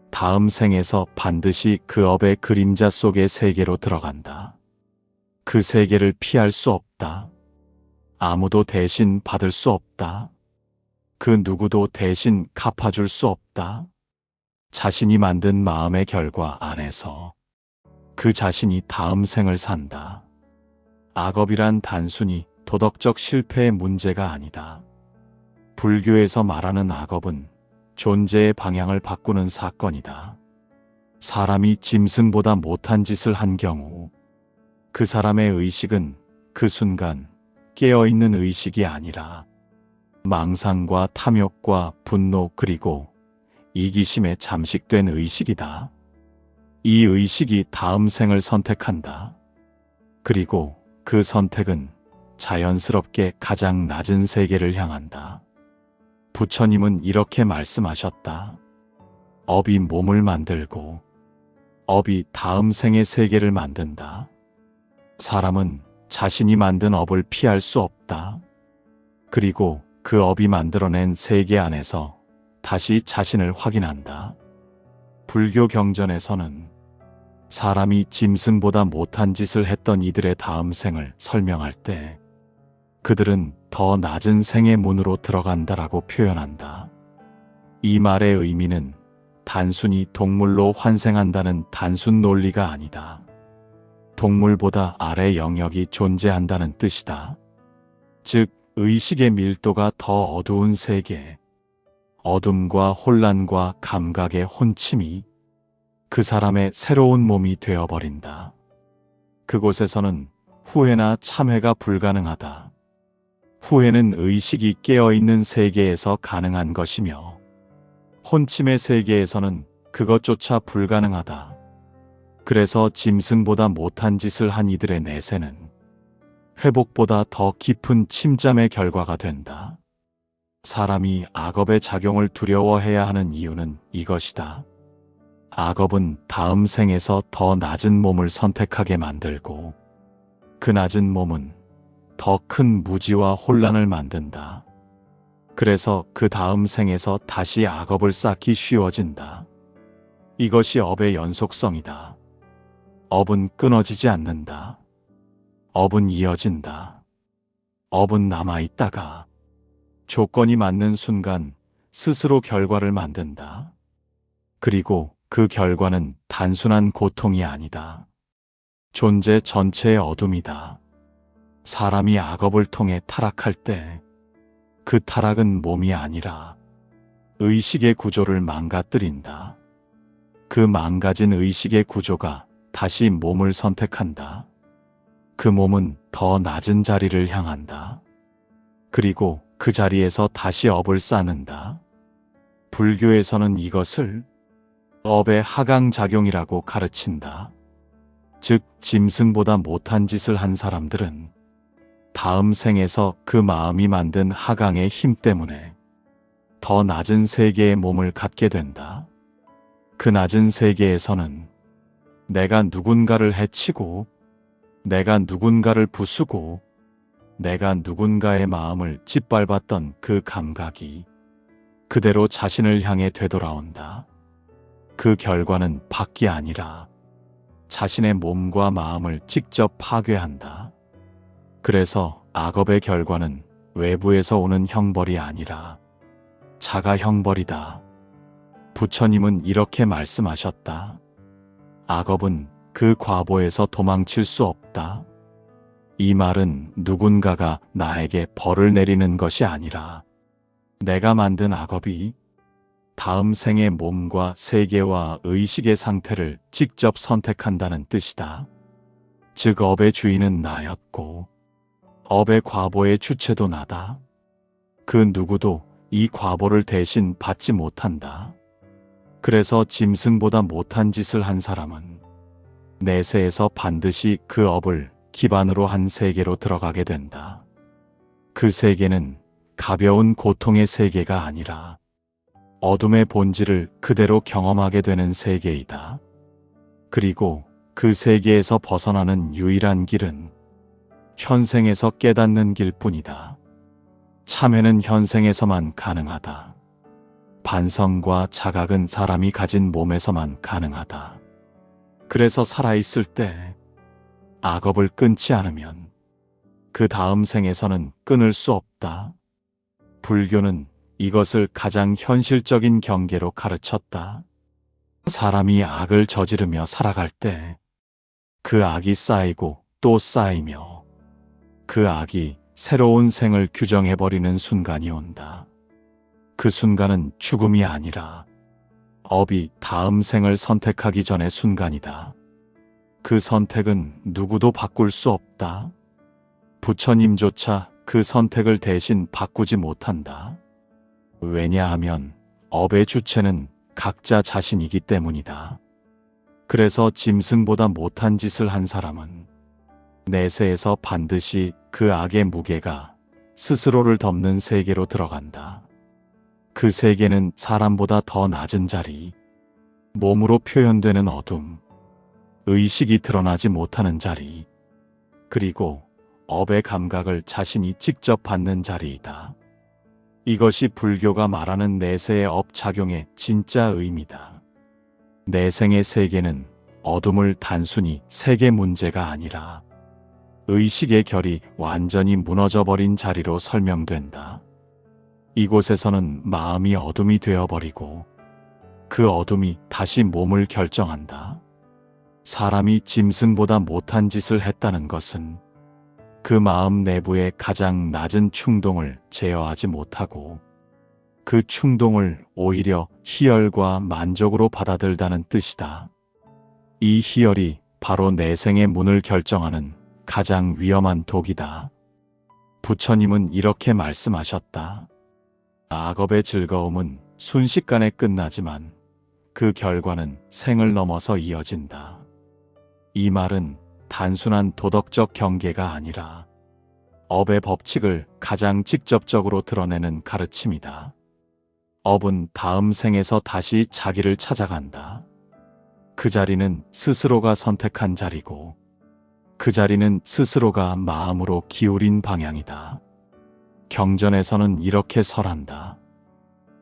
다음 생에서 반드시 그 업의 그림자 속의 세계로 들어간다. 그 세계를 피할 수 없다. 아무도 대신 받을 수 없다. 그 누구도 대신 갚아줄 수 없다. 자신이 만든 마음의 결과 안에서 그 자신이 다음 생을 산다. 악업이란 단순히 도덕적 실패의 문제가 아니다. 불교에서 말하는 악업은 존재의 방향을 바꾸는 사건이다. 사람이 짐승보다 못한 짓을 한 경우 그 사람의 의식은 그 순간 깨어있는 의식이 아니라 망상과 탐욕과 분노 그리고 이기심에 잠식된 의식이다. 이 의식이 다음 생을 선택한다. 그리고 그 선택은 자연스럽게 가장 낮은 세계를 향한다. 부처님은 이렇게 말씀하셨다. 업이 몸을 만들고 업이 다음 생의 세계를 만든다. 사람은 자신이 만든 업을 피할 수 없다. 그리고 그 업이 만들어낸 세계 안에서 다시 자신을 확인한다. 불교 경전에서는 사람이 짐승보다 못한 짓을 했던 이들의 다음 생을 설명할 때 그들은 더 낮은 생의 문으로 들어간다라고 표현한다. 이 말의 의미는 단순히 동물로 환생한다는 단순 논리가 아니다. 동물보다 아래 영역이 존재한다는 뜻이다. 즉, 의식의 밀도가 더 어두운 세계, 어둠과 혼란과 감각의 혼침이 그 사람의 새로운 몸이 되어버린다. 그곳에서는 후회나 참회가 불가능하다. 후회는 의식이 깨어있는 세계에서 가능한 것이며 혼침의 세계에서는 그것조차 불가능하다. 그래서 짐승보다 못한 짓을 한 이들의 내세는 회복보다 더 깊은 침잠의 결과가 된다. 사람이 악업의 작용을 두려워해야 하는 이유는 이것이다. 악업은 다음 생에서 더 낮은 몸을 선택하게 만들고 그 낮은 몸은 더 큰 무지와 혼란을 만든다. 그래서 그 다음 생에서 다시 악업을 쌓기 쉬워진다. 이것이 업의 연속성이다. 업은 끊어지지 않는다. 업은 이어진다. 업은 남아있다가 조건이 맞는 순간 스스로 결과를 만든다. 그리고 그 결과는 단순한 고통이 아니다. 존재 전체의 어둠이다. 사람이 악업을 통해 타락할 때 그 타락은 몸이 아니라 의식의 구조를 망가뜨린다. 그 망가진 의식의 구조가 다시 몸을 선택한다. 그 몸은 더 낮은 자리를 향한다. 그리고 그 자리에서 다시 업을 쌓는다. 불교에서는 이것을 업의 하강작용이라고 가르친다. 즉, 짐승보다 못한 짓을 한 사람들은 다음 생에서 그 마음이 만든 하강의 힘 때문에 더 낮은 세계의 몸을 갖게 된다. 그 낮은 세계에서는 내가 누군가를 해치고, 내가 누군가를 부수고, 내가 누군가의 마음을 짓밟았던 그 감각이 그대로 자신을 향해 되돌아온다. 그 결과는 밖이 아니라 자신의 몸과 마음을 직접 파괴한다. 그래서 악업의 결과는 외부에서 오는 형벌이 아니라 자가 형벌이다. 부처님은 이렇게 말씀하셨다. 악업은 그 과보에서 도망칠 수 없다. 이 말은 누군가가 나에게 벌을 내리는 것이 아니라 내가 만든 악업이 다음 생의 몸과 세계와 의식의 상태를 직접 선택한다는 뜻이다. 즉, 업의 주인은 나였고 업의 과보의 주체도 나다. 그 누구도 이 과보를 대신 받지 못한다. 그래서 짐승보다 못한 짓을 한 사람은 내세에서 반드시 그 업을 기반으로 한 세계로 들어가게 된다. 그 세계는 가벼운 고통의 세계가 아니라 어둠의 본질을 그대로 경험하게 되는 세계이다. 그리고 그 세계에서 벗어나는 유일한 길은 현생에서 깨닫는 길뿐이다. 참회는 현생에서만 가능하다. 반성과 자각은 사람이 가진 몸에서만 가능하다. 그래서 살아있을 때 악업을 끊지 않으면 그 다음 생에서는 끊을 수 없다. 불교는 이것을 가장 현실적인 경계로 가르쳤다. 사람이 악을 저지르며 살아갈 때 그 악이 쌓이고 또 쌓이며 그 악이 새로운 생을 규정해버리는 순간이 온다. 그 순간은 죽음이 아니라 업이 다음 생을 선택하기 전의 순간이다. 그 선택은 누구도 바꿀 수 없다. 부처님조차 그 선택을 대신 바꾸지 못한다. 왜냐하면 업의 주체는 각자 자신이기 때문이다. 그래서 짐승보다 못한 짓을 한 사람은 내세에서 반드시 그 악의 무게가 스스로를 덮는 세계로 들어간다. 그 세계는 사람보다 더 낮은 자리, 몸으로 표현되는 어둠, 의식이 드러나지 못하는 자리, 그리고 업의 감각을 자신이 직접 받는 자리이다. 이것이 불교가 말하는 내세의 업 작용의 진짜 의미다. 내생의 세계는 어둠을 단순히 세계 문제가 아니라 의식의 결이 완전히 무너져버린 자리로 설명된다. 이곳에서는 마음이 어둠이 되어버리고 그 어둠이 다시 몸을 결정한다. 사람이 짐승보다 못한 짓을 했다는 것은 그 마음 내부의 가장 낮은 충동을 제어하지 못하고 그 충동을 오히려 희열과 만족으로 받아들다는 뜻이다. 이 희열이 바로 내생의 문을 결정하는 가장 위험한 독이다. 부처님은 이렇게 말씀하셨다. 악업의 즐거움은 순식간에 끝나지만 그 결과는 생을 넘어서 이어진다. 이 말은 단순한 도덕적 경계가 아니라 업의 법칙을 가장 직접적으로 드러내는 가르침이다. 업은 다음 생에서 다시 자기를 찾아간다. 그 자리는 스스로가 선택한 자리고 그 자리는 스스로가 마음으로 기울인 방향이다. 경전에서는 이렇게 설한다.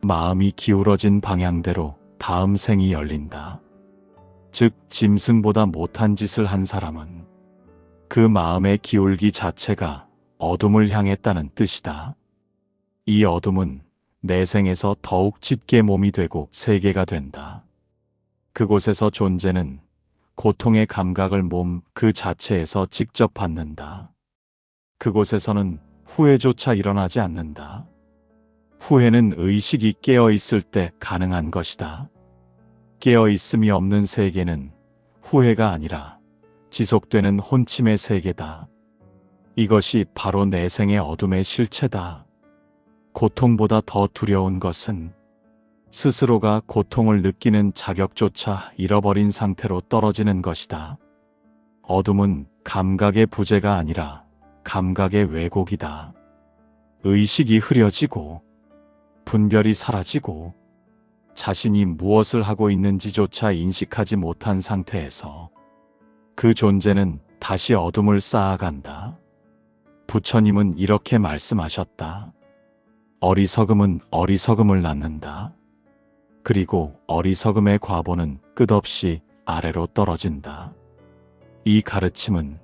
마음이 기울어진 방향대로 다음 생이 열린다. 즉 짐승보다 못한 짓을 한 사람은 그 마음의 기울기 자체가 어둠을 향했다는 뜻이다. 이 어둠은 내생에서 더욱 짙게 몸이 되고 세계가 된다. 그곳에서 존재는 고통의 감각을 몸 그 자체에서 직접 받는다. 그곳에서는 후회조차 일어나지 않는다. 후회는 의식이 깨어있을 때 가능한 것이다. 깨어있음이 없는 세계는 후회가 아니라 지속되는 혼침의 세계다. 이것이 바로 내생의 어둠의 실체다. 고통보다 더 두려운 것은 스스로가 고통을 느끼는 자격조차 잃어버린 상태로 떨어지는 것이다. 어둠은 감각의 부재가 아니라 감각의 왜곡이다. 의식이 흐려지고 분별이 사라지고 자신이 무엇을 하고 있는지조차 인식하지 못한 상태에서 그 존재는 다시 어둠을 쌓아간다. 부처님은 이렇게 말씀하셨다. 어리석음은 어리석음을 낳는다. 그리고 어리석음의 과보는 끝없이 아래로 떨어진다. 이 가르침은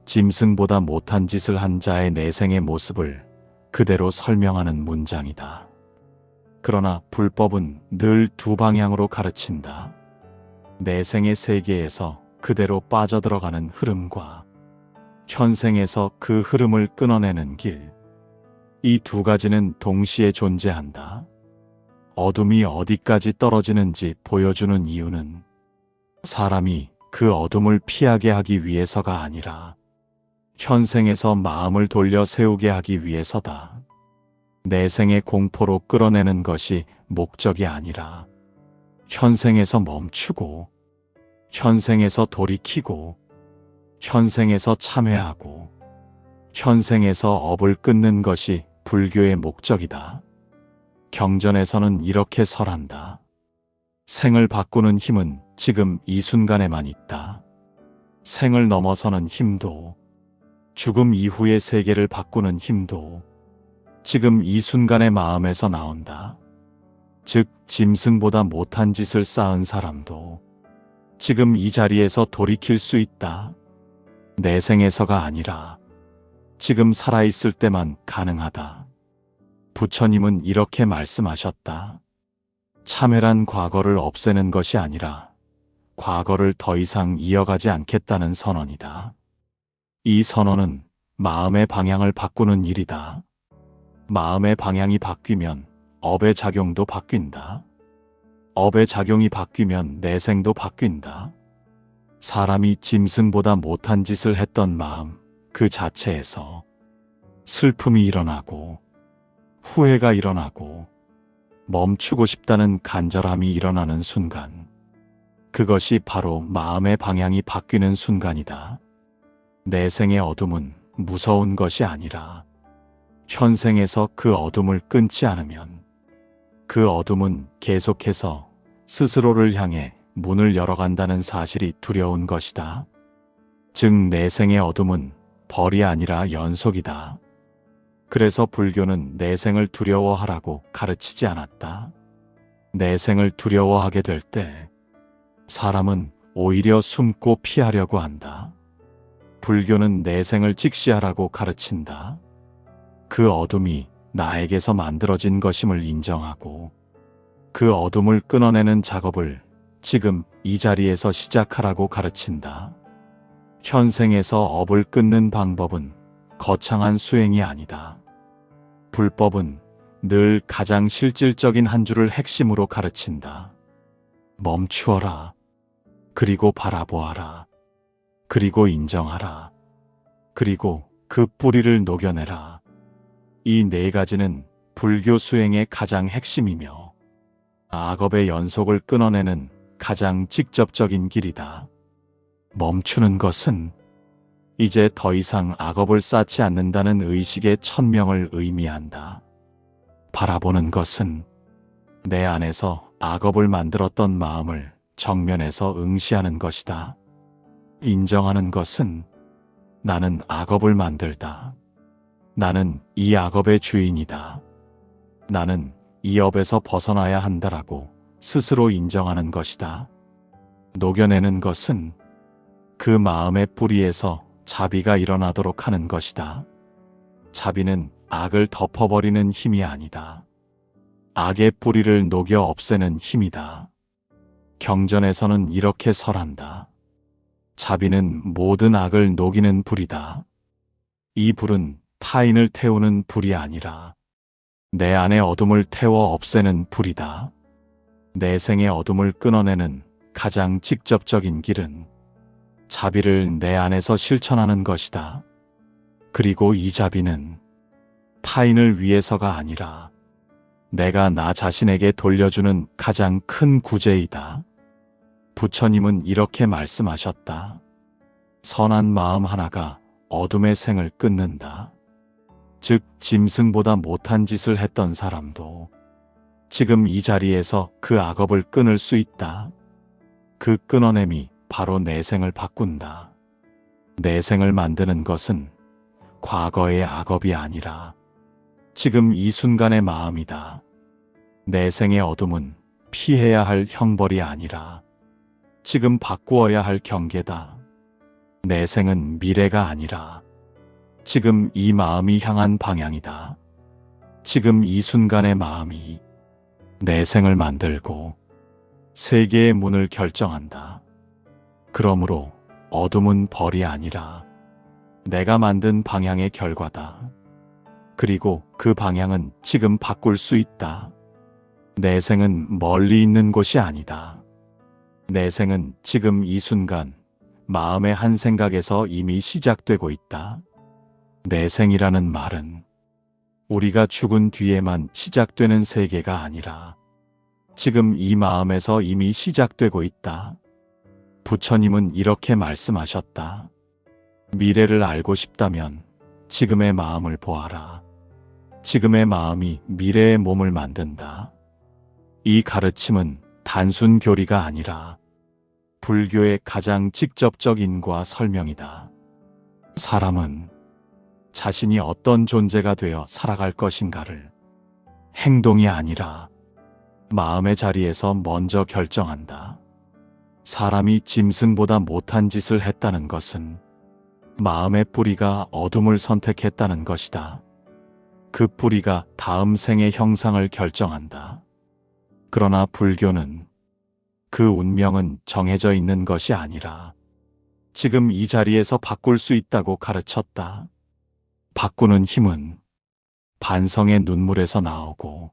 짐승보다 못한 짓을 한 자의 내생의 모습을 그대로 설명하는 문장이다. 그러나 불법은 늘 두 방향으로 가르친다. 내생의 세계에서 그대로 빠져들어가는 흐름과 현생에서 그 흐름을 끊어내는 길. 이 두 가지는 동시에 존재한다. 어둠이 어디까지 떨어지는지 보여주는 이유는 사람이 그 어둠을 피하게 하기 위해서가 아니라 현생에서 마음을 돌려 세우게 하기 위해서다. 내생의 공포로 끌어내는 것이 목적이 아니라 현생에서 멈추고 현생에서 돌이키고 현생에서 참회하고 현생에서 업을 끊는 것이 불교의 목적이다. 경전에서는 이렇게 설한다. 생을 바꾸는 힘은 지금 이 순간에만 있다. 생을 넘어서는 힘도, 죽음 이후의 세계를 바꾸는 힘도 지금 이 순간의 마음에서 나온다. 즉 짐승보다 못한 짓을 쌓은 사람도 지금 이 자리에서 돌이킬 수 있다. 내생에서가 아니라 지금 살아있을 때만 가능하다. 부처님은 이렇게 말씀하셨다. 참회란 과거를 없애는 것이 아니라 과거를 더 이상 이어가지 않겠다는 선언이다. 이 선언은 마음의 방향을 바꾸는 일이다. 마음의 방향이 바뀌면 업의 작용도 바뀐다. 업의 작용이 바뀌면 내생도 바뀐다. 사람이 짐승보다 못한 짓을 했던 마음 그 자체에서 슬픔이 일어나고 후회가 일어나고 멈추고 싶다는 간절함이 일어나는 순간, 그것이 바로 마음의 방향이 바뀌는 순간이다. 내생의 어둠은 무서운 것이 아니라 현생에서 그 어둠을 끊지 않으면 그 어둠은 계속해서 스스로를 향해 문을 열어간다는 사실이 두려운 것이다. 즉 내생의 어둠은 벌이 아니라 연속이다. 그래서 불교는 내생을 두려워하라고 가르치지 않았다. 내생을 두려워하게 될 때 사람은 오히려 숨고 피하려고 한다. 불교는 내생을 직시하라고 가르친다. 그 어둠이 나에게서 만들어진 것임을 인정하고 그 어둠을 끊어내는 작업을 지금 이 자리에서 시작하라고 가르친다. 현생에서 업을 끊는 방법은 거창한 수행이 아니다. 불법은 늘 가장 실질적인 한 줄을 핵심으로 가르친다. 멈추어라. 그리고 바라보아라. 그리고 인정하라. 그리고 그 뿌리를 녹여내라. 이 네 가지는 불교 수행의 가장 핵심이며 악업의 연속을 끊어내는 가장 직접적인 길이다. 멈추는 것은 이제 더 이상 악업을 쌓지 않는다는 의식의 천명을 의미한다. 바라보는 것은 내 안에서 악업을 만들었던 마음을 정면에서 응시하는 것이다. 인정하는 것은 나는 악업을 만들다. 나는 이 악업의 주인이다. 나는 이 업에서 벗어나야 한다라고 스스로 인정하는 것이다. 녹여내는 것은 그 마음의 뿌리에서 자비가 일어나도록 하는 것이다. 자비는 악을 덮어버리는 힘이 아니다. 악의 뿌리를 녹여 없애는 힘이다. 경전에서는 이렇게 설한다. 자비는 모든 악을 녹이는 불이다. 이 불은 타인을 태우는 불이 아니라 내 안의 어둠을 태워 없애는 불이다. 내생의 어둠을 끊어내는 가장 직접적인 길은 자비를 내 안에서 실천하는 것이다. 그리고 이 자비는 타인을 위해서가 아니라 내가 나 자신에게 돌려주는 가장 큰 구제이다. 부처님은 이렇게 말씀하셨다. 선한 마음 하나가 어둠의 생을 끊는다. 즉 짐승보다 못한 짓을 했던 사람도 지금 이 자리에서 그 악업을 끊을 수 있다. 그 끊어냄이 바로 내생을 바꾼다. 내생을 만드는 것은 과거의 악업이 아니라 지금 이 순간의 마음이다. 내생의 어둠은 피해야 할 형벌이 아니라 지금 바꾸어야 할 경계다. 내생은 미래가 아니라 지금 이 마음이 향한 방향이다. 지금 이 순간의 마음이 내생을 만들고 세계의 문을 결정한다. 그러므로 어둠은 벌이 아니라 내가 만든 방향의 결과다. 그리고 그 방향은 지금 바꿀 수 있다. 내생은 멀리 있는 곳이 아니다. 내생은 지금 이 순간 마음의 한 생각에서 이미 시작되고 있다. 내생이라는 말은 우리가 죽은 뒤에만 시작되는 세계가 아니라 지금 이 마음에서 이미 시작되고 있다. 부처님은 이렇게 말씀하셨다. 미래를 알고 싶다면 지금의 마음을 보아라. 지금의 마음이 미래의 몸을 만든다. 이 가르침은 단순 교리가 아니라 불교의 가장 직접적 인과 설명이다. 사람은 자신이 어떤 존재가 되어 살아갈 것인가를 행동이 아니라 마음의 자리에서 먼저 결정한다. 사람이 짐승보다 못한 짓을 했다는 것은 마음의 뿌리가 어둠을 선택했다는 것이다. 그 뿌리가 다음 생의 형상을 결정한다. 그러나 불교는 그 운명은 정해져 있는 것이 아니라 지금 이 자리에서 바꿀 수 있다고 가르쳤다. 바꾸는 힘은 반성의 눈물에서 나오고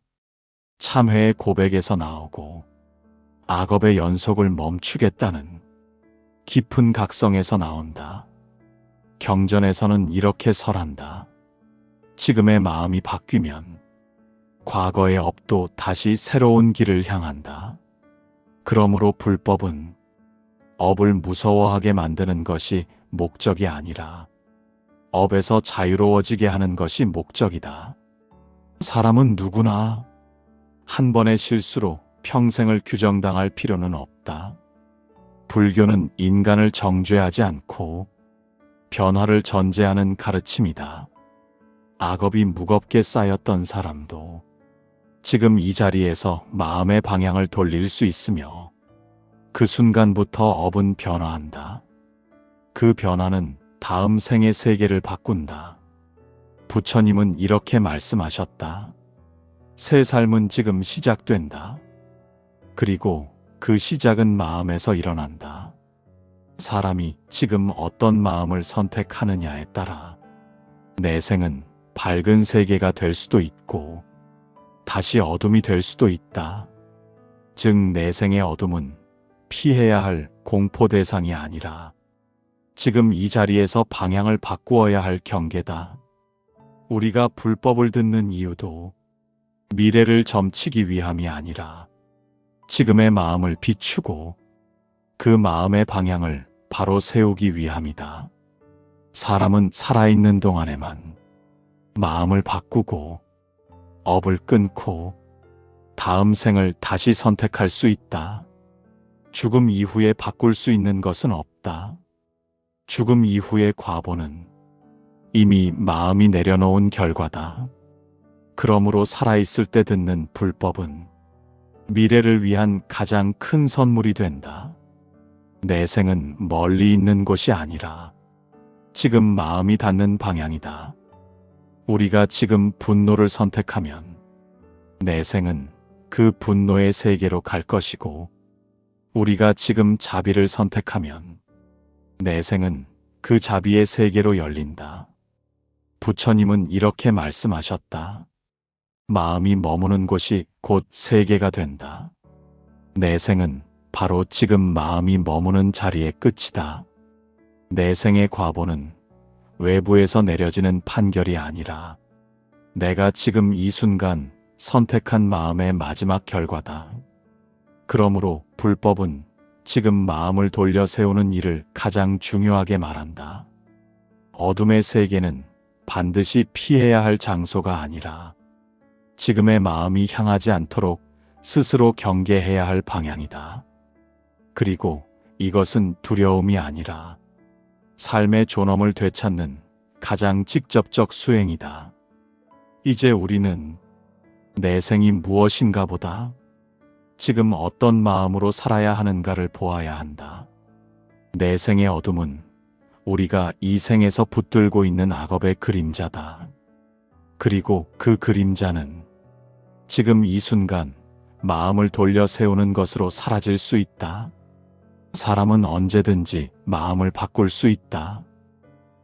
참회의 고백에서 나오고 악업의 연속을 멈추겠다는 깊은 각성에서 나온다. 경전에서는 이렇게 설한다. 지금의 마음이 바뀌면 과거의 업도 다시 새로운 길을 향한다. 그러므로 불법은 업을 무서워하게 만드는 것이 목적이 아니라 업에서 자유로워지게 하는 것이 목적이다. 사람은 누구나 한 번의 실수로 평생을 규정당할 필요는 없다. 불교는 인간을 정죄하지 않고 변화를 전제하는 가르침이다. 악업이 무겁게 쌓였던 사람도 지금 이 자리에서 마음의 방향을 돌릴 수 있으며 그 순간부터 업은 변화한다. 그 변화는 다음 생의 세계를 바꾼다. 부처님은 이렇게 말씀하셨다. 새 삶은 지금 시작된다. 그리고 그 시작은 마음에서 일어난다. 사람이 지금 어떤 마음을 선택하느냐에 따라 내 생은 밝은 세계가 될 수도 있고 다시 어둠이 될 수도 있다. 즉 내 생의 어둠은 피해야 할 공포 대상이 아니라 지금 이 자리에서 방향을 바꾸어야 할 경계다. 우리가 불법을 듣는 이유도 미래를 점치기 위함이 아니라 지금의 마음을 비추고 그 마음의 방향을 바로 세우기 위함이다. 사람은 살아있는 동안에만 마음을 바꾸고 업을 끊고 다음 생을 다시 선택할 수 있다. 죽음 이후에 바꿀 수 있는 것은 없다. 죽음 이후의 과보는 이미 마음이 내려놓은 결과다. 그러므로 살아있을 때 듣는 불법은 미래를 위한 가장 큰 선물이 된다. 내 생은 멀리 있는 곳이 아니라 지금 마음이 닿는 방향이다. 우리가 지금 분노를 선택하면 내 생은 그 분노의 세계로 갈 것이고 우리가 지금 자비를 선택하면 내 생은 그 자비의 세계로 열린다. 부처님은 이렇게 말씀하셨다. 마음이 머무는 곳이 곧 세계가 된다. 내 생은 바로 지금 마음이 머무는 자리의 끝이다. 내 생의 과보는 외부에서 내려지는 판결이 아니라 내가 지금 이 순간 선택한 마음의 마지막 결과다. 그러므로 불법은 지금 마음을 돌려 세우는 일을 가장 중요하게 말한다. 어둠의 세계는 반드시 피해야 할 장소가 아니라 지금의 마음이 향하지 않도록 스스로 경계해야 할 방향이다. 그리고 이것은 두려움이 아니라 삶의 존엄을 되찾는 가장 직접적 수행이다. 이제 우리는 내 생이 무엇인가 보다 지금 어떤 마음으로 살아야 하는가를 보아야 한다. 내 생의 어둠은 우리가 이 생에서 붙들고 있는 악업의 그림자다. 그리고 그 그림자는 지금 이 순간 마음을 돌려 세우는 것으로 사라질 수 있다. 사람은 언제든지 마음을 바꿀 수 있다.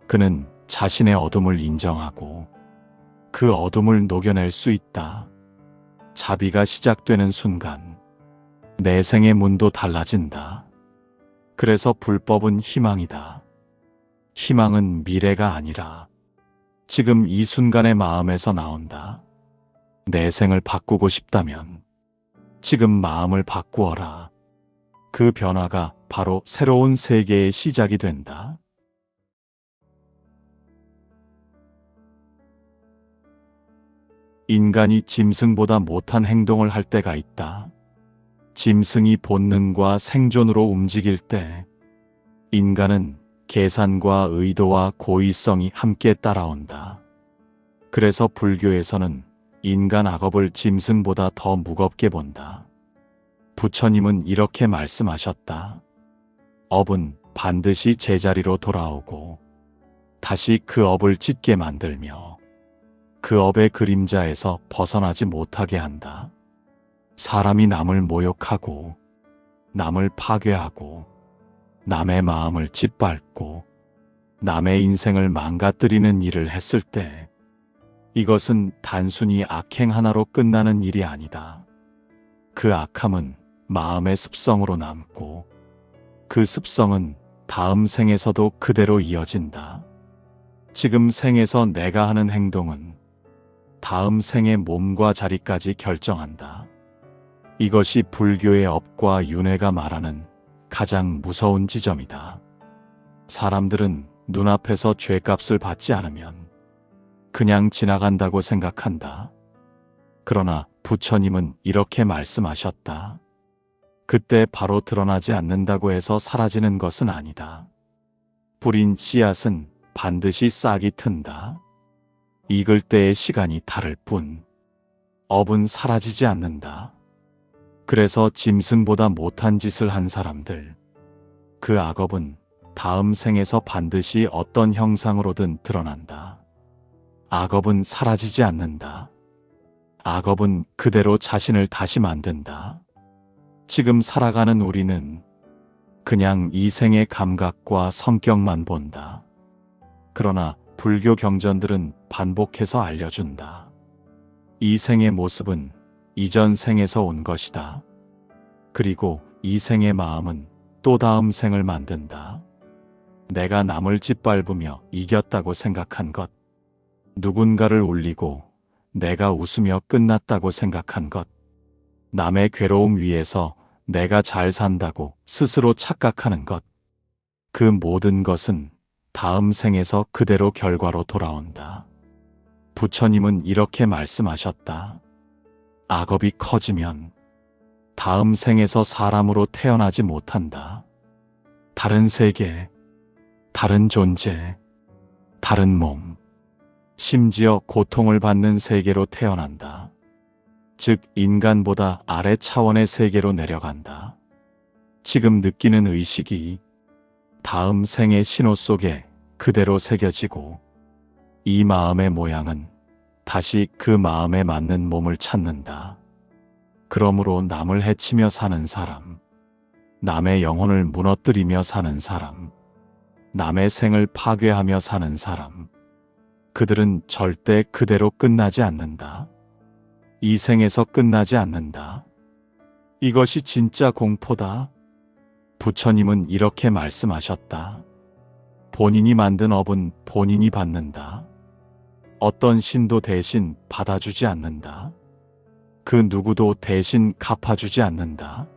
그는 자신의 어둠을 인정하고 그 어둠을 녹여낼 수 있다. 자비가 시작되는 순간 내 생의 문도 달라진다. 그래서 불법은 희망이다. 희망은 미래가 아니라 지금 이 순간의 마음에서 나온다. 내 생을 바꾸고 싶다면 지금 마음을 바꾸어라. 그 변화가 바로 새로운 세계의 시작이 된다. 인간이 짐승보다 못한 행동을 할 때가 있다. 짐승이 본능과 생존으로 움직일 때 인간은 계산과 의도와 고의성이 함께 따라온다. 그래서 불교에서는 인간 악업을 짐승보다 더 무겁게 본다. 부처님은 이렇게 말씀하셨다. 업은 반드시 제자리로 돌아오고 다시 그 업을 짓게 만들며 그 업의 그림자에서 벗어나지 못하게 한다. 사람이 남을 모욕하고 남을 파괴하고 남의 마음을 짓밟고 남의 인생을 망가뜨리는 일을 했을 때 이것은 단순히 악행 하나로 끝나는 일이 아니다. 그 악함은 마음의 습성으로 남고 그 습성은 다음 생에서도 그대로 이어진다. 지금 생에서 내가 하는 행동은 다음 생의 몸과 자리까지 결정한다. 이것이 불교의 업과 윤회가 말하는 가장 무서운 지점이다. 사람들은 눈앞에서 죄값을 받지 않으면 그냥 지나간다고 생각한다. 그러나 부처님은 이렇게 말씀하셨다. 그때 바로 드러나지 않는다고 해서 사라지는 것은 아니다. 뿌린 씨앗은 반드시 싹이 튼다. 익을 때의 시간이 다를 뿐 업은 사라지지 않는다. 그래서 짐승보다 못한 짓을 한 사람들, 그 악업은 다음 생에서 반드시 어떤 형상으로든 드러난다. 악업은 사라지지 않는다. 악업은 그대로 자신을 다시 만든다. 지금 살아가는 우리는 그냥 이 생의 감각과 성격만 본다. 그러나 불교 경전들은 반복해서 알려준다. 이 생의 모습은 이전 생에서 온 것이다. 그리고 이 생의 마음은 또 다음 생을 만든다. 내가 남을 짓밟으며 이겼다고 생각한 것, 누군가를 울리고 내가 웃으며 끝났다고 생각한 것, 남의 괴로움 위에서 내가 잘 산다고 스스로 착각하는 것, 그 모든 것은 다음 생에서 그대로 결과로 돌아온다. 부처님은 이렇게 말씀하셨다. 악업이 커지면 다음 생에서 사람으로 태어나지 못한다. 다른 세계, 다른 존재, 다른 몸, 심지어 고통을 받는 세계로 태어난다. 즉 인간보다 아래 차원의 세계로 내려간다. 지금 느끼는 의식이 다음 생의 신호 속에 그대로 새겨지고 이 마음의 모양은 다시 그 마음에 맞는 몸을 찾는다. 그러므로 남을 해치며 사는 사람, 남의 영혼을 무너뜨리며 사는 사람, 남의 생을 파괴하며 사는 사람, 그들은 절대 그대로 끝나지 않는다. 이 생에서 끝나지 않는다. 이것이 진짜 공포다. 부처님은 이렇게 말씀하셨다. 본인이 만든 업은 본인이 받는다. 어떤 신도 대신 받아주지 않는다. 그 누구도 대신 갚아주지 않는다.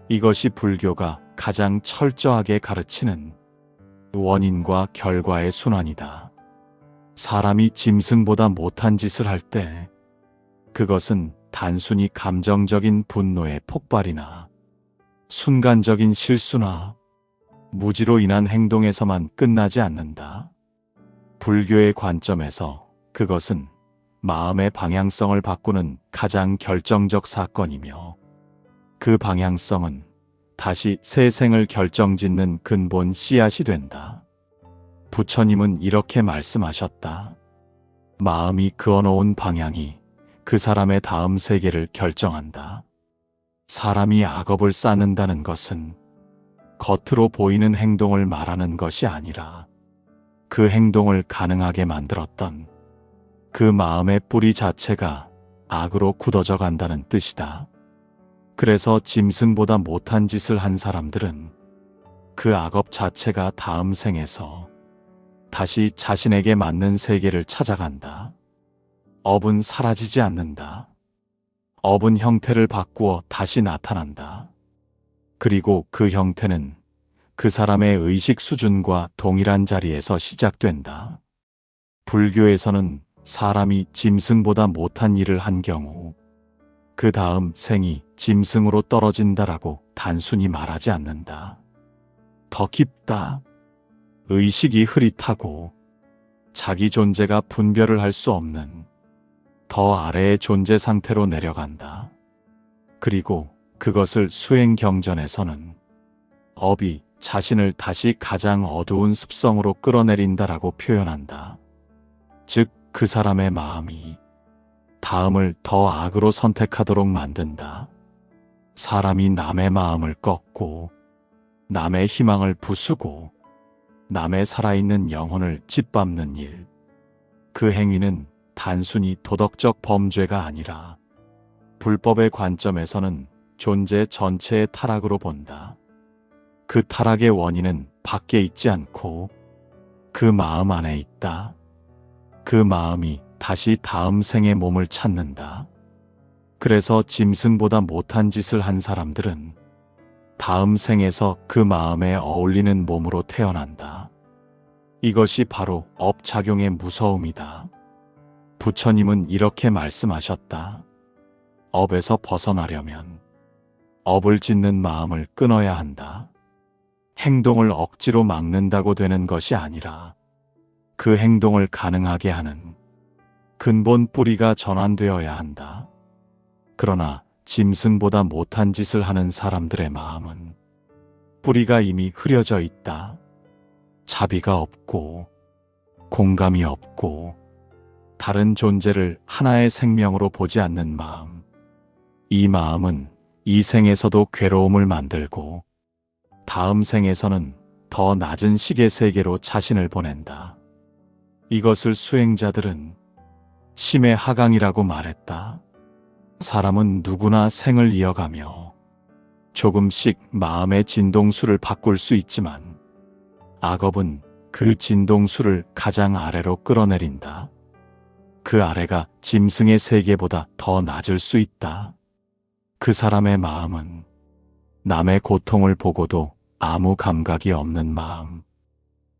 이것이 불교가 가장 철저하게 가르치는 원인과 결과의 순환이다. 사람이 짐승보다 못한 짓을 할 때 그것은 단순히 감정적인 분노의 폭발이나 순간적인 실수나 무지로 인한 행동에서만 끝나지 않는다. 불교의 관점에서 그것은 마음의 방향성을 바꾸는 가장 결정적 사건이며 그 방향성은 다시 새 생을 결정짓는 근본 씨앗이 된다. 부처님은 이렇게 말씀하셨다. 마음이 그어놓은 방향이 그 사람의 다음 세계를 결정한다. 사람이 악업을 쌓는다는 것은 겉으로 보이는 행동을 말하는 것이 아니라 그 행동을 가능하게 만들었던 그 마음의 뿌리 자체가 악으로 굳어져 간다는 뜻이다. 그래서 짐승보다 못한 짓을 한 사람들은 그 악업 자체가 다음 생에서 다시 자신에게 맞는 세계를 찾아간다. 업은 사라지지 않는다. 업은 형태를 바꾸어 다시 나타난다. 그리고 그 형태는 그 사람의 의식 수준과 동일한 자리에서 시작된다. 불교에서는 사람이 짐승보다 못한 일을 한 경우 그 다음 생이 짐승으로 떨어진다라고 단순히 말하지 않는다. 더 깊다. 의식이 흐릿하고 자기 존재가 분별을 할 수 없는 더 아래의 존재 상태로 내려간다. 그리고 그것을 수행 경전에서는 업이 자신을 다시 가장 어두운 습성으로 끌어내린다라고 표현한다. 즉, 그 사람의 마음이 다음을 더 악으로 선택하도록 만든다. 사람이 남의 마음을 꺾고 남의 희망을 부수고 남의 살아있는 영혼을 짓밟는 일, 그 행위는 단순히 도덕적 범죄가 아니라 불법의 관점에서는 존재 전체의 타락으로 본다. 그 타락의 원인은 밖에 있지 않고 그 마음 안에 있다. 그 마음이 다시 다음 생의 몸을 찾는다. 그래서 짐승보다 못한 짓을 한 사람들은 다음 생에서 그 마음에 어울리는 몸으로 태어난다. 이것이 바로 업작용의 무서움이다. 부처님은 이렇게 말씀하셨다. 업에서 벗어나려면 업을 짓는 마음을 끊어야 한다. 행동을 억지로 막는다고 되는 것이 아니라 그 행동을 가능하게 하는 근본 뿌리가 전환되어야 한다. 그러나 짐승보다 못한 짓을 하는 사람들의 마음은 뿌리가 이미 흐려져 있다. 자비가 없고 공감이 없고 다른 존재를 하나의 생명으로 보지 않는 마음. 이 마음은 이 생에서도 괴로움을 만들고 다음 생에서는 더 낮은 식의 세계로 자신을 보낸다. 이것을 수행자들은 심의 하강이라고 말했다. 사람은 누구나 생을 이어가며 조금씩 마음의 진동수를 바꿀 수 있지만 악업은 그 진동수를 가장 아래로 끌어내린다. 그 아래가 짐승의 세계보다 더 낮을 수 있다. 그 사람의 마음은 남의 고통을 보고도 아무 감각이 없는 마음,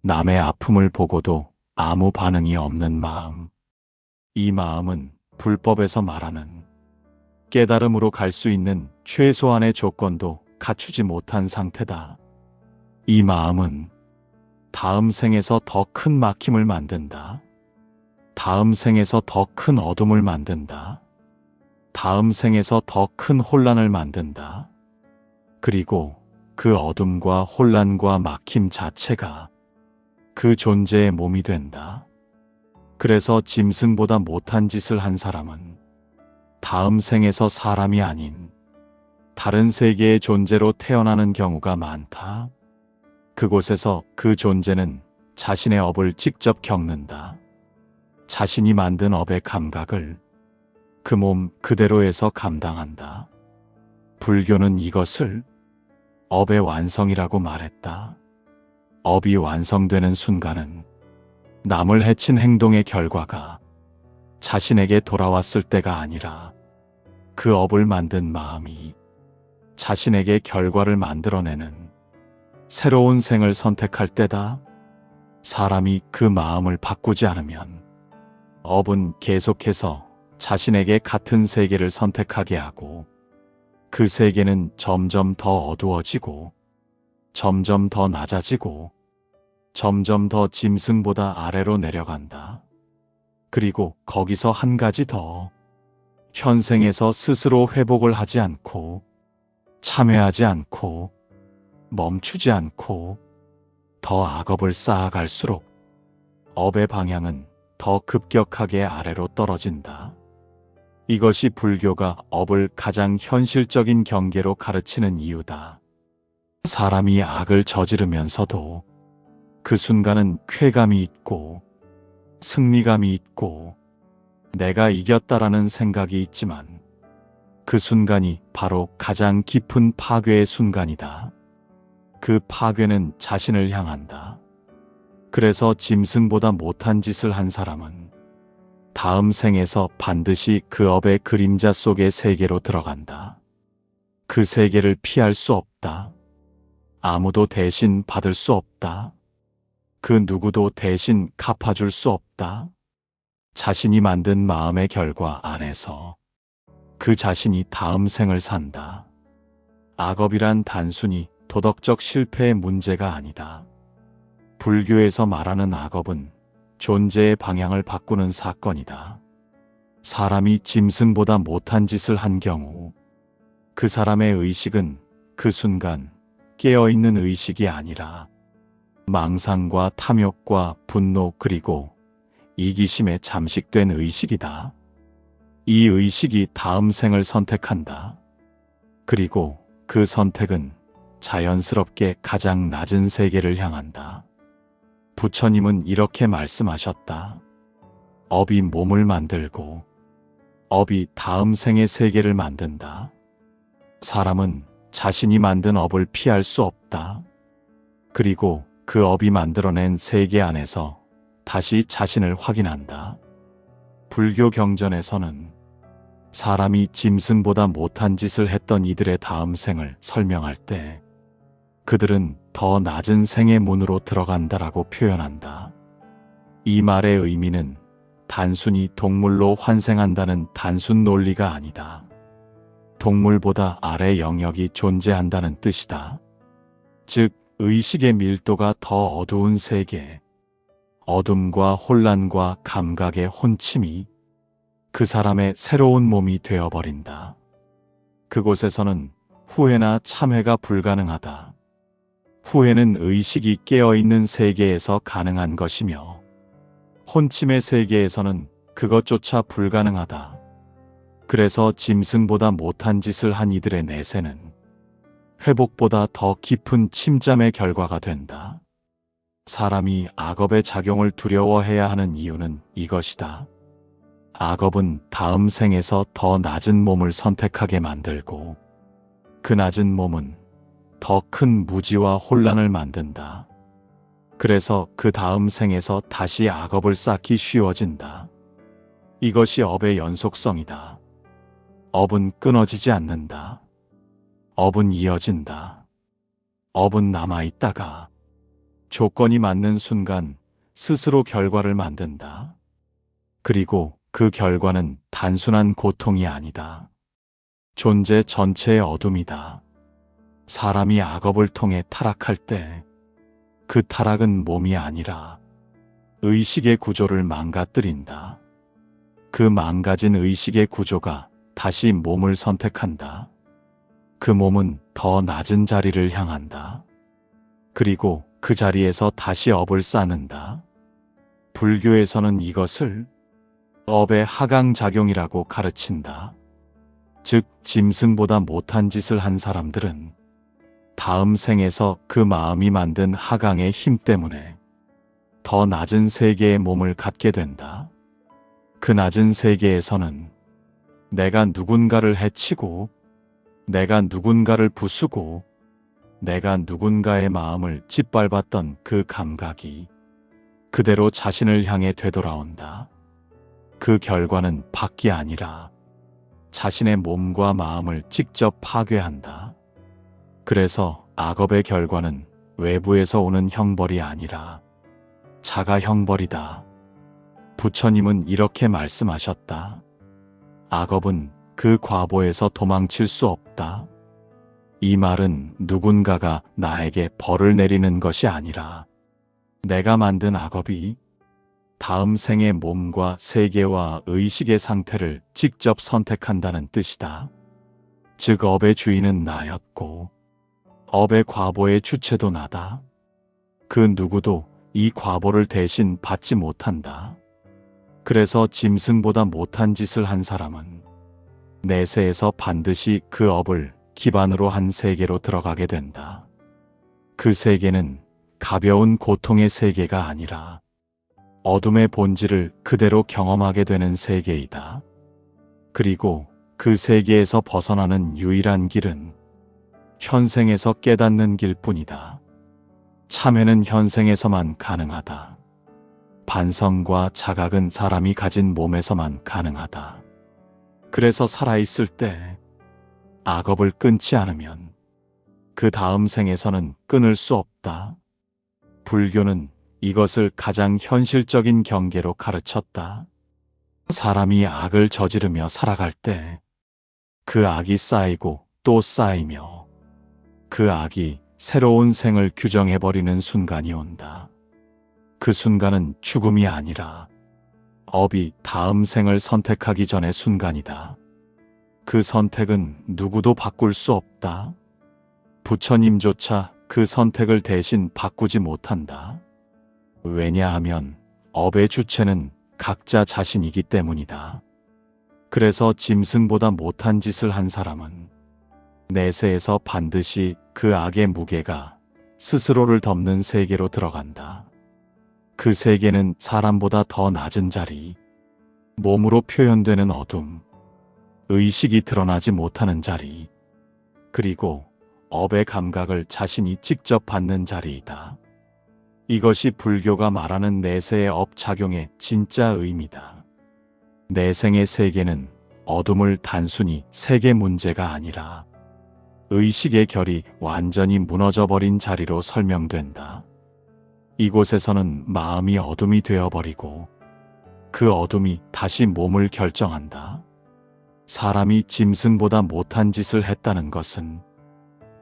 남의 아픔을 보고도 아무 반응이 없는 마음. 이 마음은 불법에서 말하는 깨달음으로 갈 수 있는 최소한의 조건도 갖추지 못한 상태다. 이 마음은 다음 생에서 더 큰 막힘을 만든다. 다음 생에서 더 큰 어둠을 만든다. 다음 생에서 더 큰 혼란을 만든다. 그리고 그 어둠과 혼란과 막힘 자체가 그 존재의 몸이 된다. 그래서 짐승보다 못한 짓을 한 사람은 다음 생에서 사람이 아닌 다른 세계의 존재로 태어나는 경우가 많다. 그곳에서 그 존재는 자신의 업을 직접 겪는다. 자신이 만든 업의 감각을 그 몸 그대로에서 감당한다. 불교는 이것을 업의 완성이라고 말했다. 업이 완성되는 순간은 남을 해친 행동의 결과가 자신에게 돌아왔을 때가 아니라 그 업을 만든 마음이 자신에게 결과를 만들어내는 새로운 생을 선택할 때다. 사람이 그 마음을 바꾸지 않으면 업은 계속해서 자신에게 같은 세계를 선택하게 하고 그 세계는 점점 더 어두워지고 점점 더 낮아지고 점점 더 짐승보다 아래로 내려간다. 그리고 거기서 한 가지 더, 현생에서 스스로 회복을 하지 않고 참회하지 않고 멈추지 않고 더 악업을 쌓아갈수록 업의 방향은 더 급격하게 아래로 떨어진다. 이것이 불교가 업을 가장 현실적인 경계로 가르치는 이유다. 사람이 악을 저지르면서도 그 순간은 쾌감이 있고 승리감이 있고 내가 이겼다라는 생각이 있지만 그 순간이 바로 가장 깊은 파괴의 순간이다. 그 파괴는 자신을 향한다. 그래서 짐승보다 못한 짓을 한 사람은 다음 생에서 반드시 그 업의 그림자 속의 세계로 들어간다. 그 세계를 피할 수 없다. 아무도 대신 받을 수 없다. 그 누구도 대신 갚아줄 수 없다. 자신이 만든 마음의 결과 안에서 그 자신이 다음 생을 산다. 악업이란 단순히 도덕적 실패의 문제가 아니다. 불교에서 말하는 악업은 존재의 방향을 바꾸는 사건이다. 사람이 짐승보다 못한 짓을 한 경우 그 사람의 의식은 그 순간 깨어있는 의식이 아니라 망상과 탐욕과 분노 그리고 이기심에 잠식된 의식이다. 이 의식이 다음 생을 선택한다. 그리고 그 선택은 자연스럽게 가장 낮은 세계를 향한다. 부처님은 이렇게 말씀하셨다. 업이 몸을 만들고 업이 다음 생의 세계를 만든다. 사람은 자신이 만든 업을 피할 수 없다. 그리고 그 업이 만들어낸 세계 안에서 다시 자신을 확인한다. 불교 경전에서는 사람이 짐승보다 못한 짓을 했던 이들의 다음 생을 설명할 때 그들은 더 낮은 생의 문으로 들어간다라고 표현한다. 이 말의 의미는 단순히 동물로 환생한다는 단순 논리가 아니다. 동물보다 아래 영역이 존재한다는 뜻이다. 즉, 의식의 밀도가 더 어두운 세계, 어둠과 혼란과 감각의 혼침이 그 사람의 새로운 몸이 되어버린다. 그곳에서는 후회나 참회가 불가능하다. 후회는 의식이 깨어있는 세계에서 가능한 것이며, 혼침의 세계에서는 그것조차 불가능하다. 그래서 짐승보다 못한 짓을 한 이들의 내세는 회복보다 더 깊은 침잠의 결과가 된다. 사람이 악업의 작용을 두려워해야 하는 이유는 이것이다. 악업은 다음 생에서 더 낮은 몸을 선택하게 만들고, 그 낮은 몸은 더 큰 무지와 혼란을 만든다. 그래서 그 다음 생에서 다시 악업을 쌓기 쉬워진다. 이것이 업의 연속성이다. 업은 끊어지지 않는다. 업은 이어진다. 업은 남아있다가 조건이 맞는 순간 스스로 결과를 만든다. 그리고 그 결과는 단순한 고통이 아니다. 존재 전체의 어둠이다. 사람이 악업을 통해 타락할 때 그 타락은 몸이 아니라 의식의 구조를 망가뜨린다. 그 망가진 의식의 구조가 다시 몸을 선택한다. 그 몸은 더 낮은 자리를 향한다. 그리고 그 자리에서 다시 업을 쌓는다. 불교에서는 이것을 업의 하강작용이라고 가르친다. 즉, 짐승보다 못한 짓을 한 사람들은 다음 생에서 그 마음이 만든 하강의 힘 때문에 더 낮은 세계의 몸을 갖게 된다. 그 낮은 세계에서는 내가 누군가를 해치고, 내가 누군가를 부수고, 내가 누군가의 마음을 짓밟았던 그 감각이 그대로 자신을 향해 되돌아온다. 그 결과는 밖이 아니라 자신의 몸과 마음을 직접 파괴한다. 그래서 악업의 결과는 외부에서 오는 형벌이 아니라 자가 형벌이다. 부처님은 이렇게 말씀하셨다. 악업은 그 과보에서 도망칠 수 없다. 이 말은 누군가가 나에게 벌을 내리는 것이 아니라 내가 만든 악업이 다음 생의 몸과 세계와 의식의 상태를 직접 선택한다는 뜻이다. 즉, 업의 주인은 나였고 업의 과보의 주체도 나다. 그 누구도 이 과보를 대신 받지 못한다. 그래서 짐승보다 못한 짓을 한 사람은 내세에서 반드시 그 업을 기반으로 한 세계로 들어가게 된다. 그 세계는 가벼운 고통의 세계가 아니라 어둠의 본질을 그대로 경험하게 되는 세계이다. 그리고 그 세계에서 벗어나는 유일한 길은 현생에서 깨닫는 길뿐이다. 참회는 현생에서만 가능하다. 반성과 자각은 사람이 가진 몸에서만 가능하다. 그래서 살아있을 때 악업을 끊지 않으면 그 다음 생에서는 끊을 수 없다. 불교는 이것을 가장 현실적인 경계로 가르쳤다. 사람이 악을 저지르며 살아갈 때 그 악이 쌓이고 또 쌓이며 그 악이 새로운 생을 규정해버리는 순간이 온다. 그 순간은 죽음이 아니라 업이 다음 생을 선택하기 전의 순간이다. 그 선택은 누구도 바꿀 수 없다. 부처님조차 그 선택을 대신 바꾸지 못한다. 왜냐하면 업의 주체는 각자 자신이기 때문이다. 그래서 짐승보다 못한 짓을 한 사람은 내세에서 반드시 그 악의 무게가 스스로를 덮는 세계로 들어간다. 그 세계는 사람보다 더 낮은 자리, 몸으로 표현되는 어둠, 의식이 드러나지 못하는 자리, 그리고 업의 감각을 자신이 직접 받는 자리이다. 이것이 불교가 말하는 내세의 업작용의 진짜 의미다. 내생의 세계는 어둠을 단순히 세계 문제가 아니라 의식의 결이 완전히 무너져버린 자리로 설명된다. 이곳에서는 마음이 어둠이 되어버리고 그 어둠이 다시 몸을 결정한다. 사람이 짐승보다 못한 짓을 했다는 것은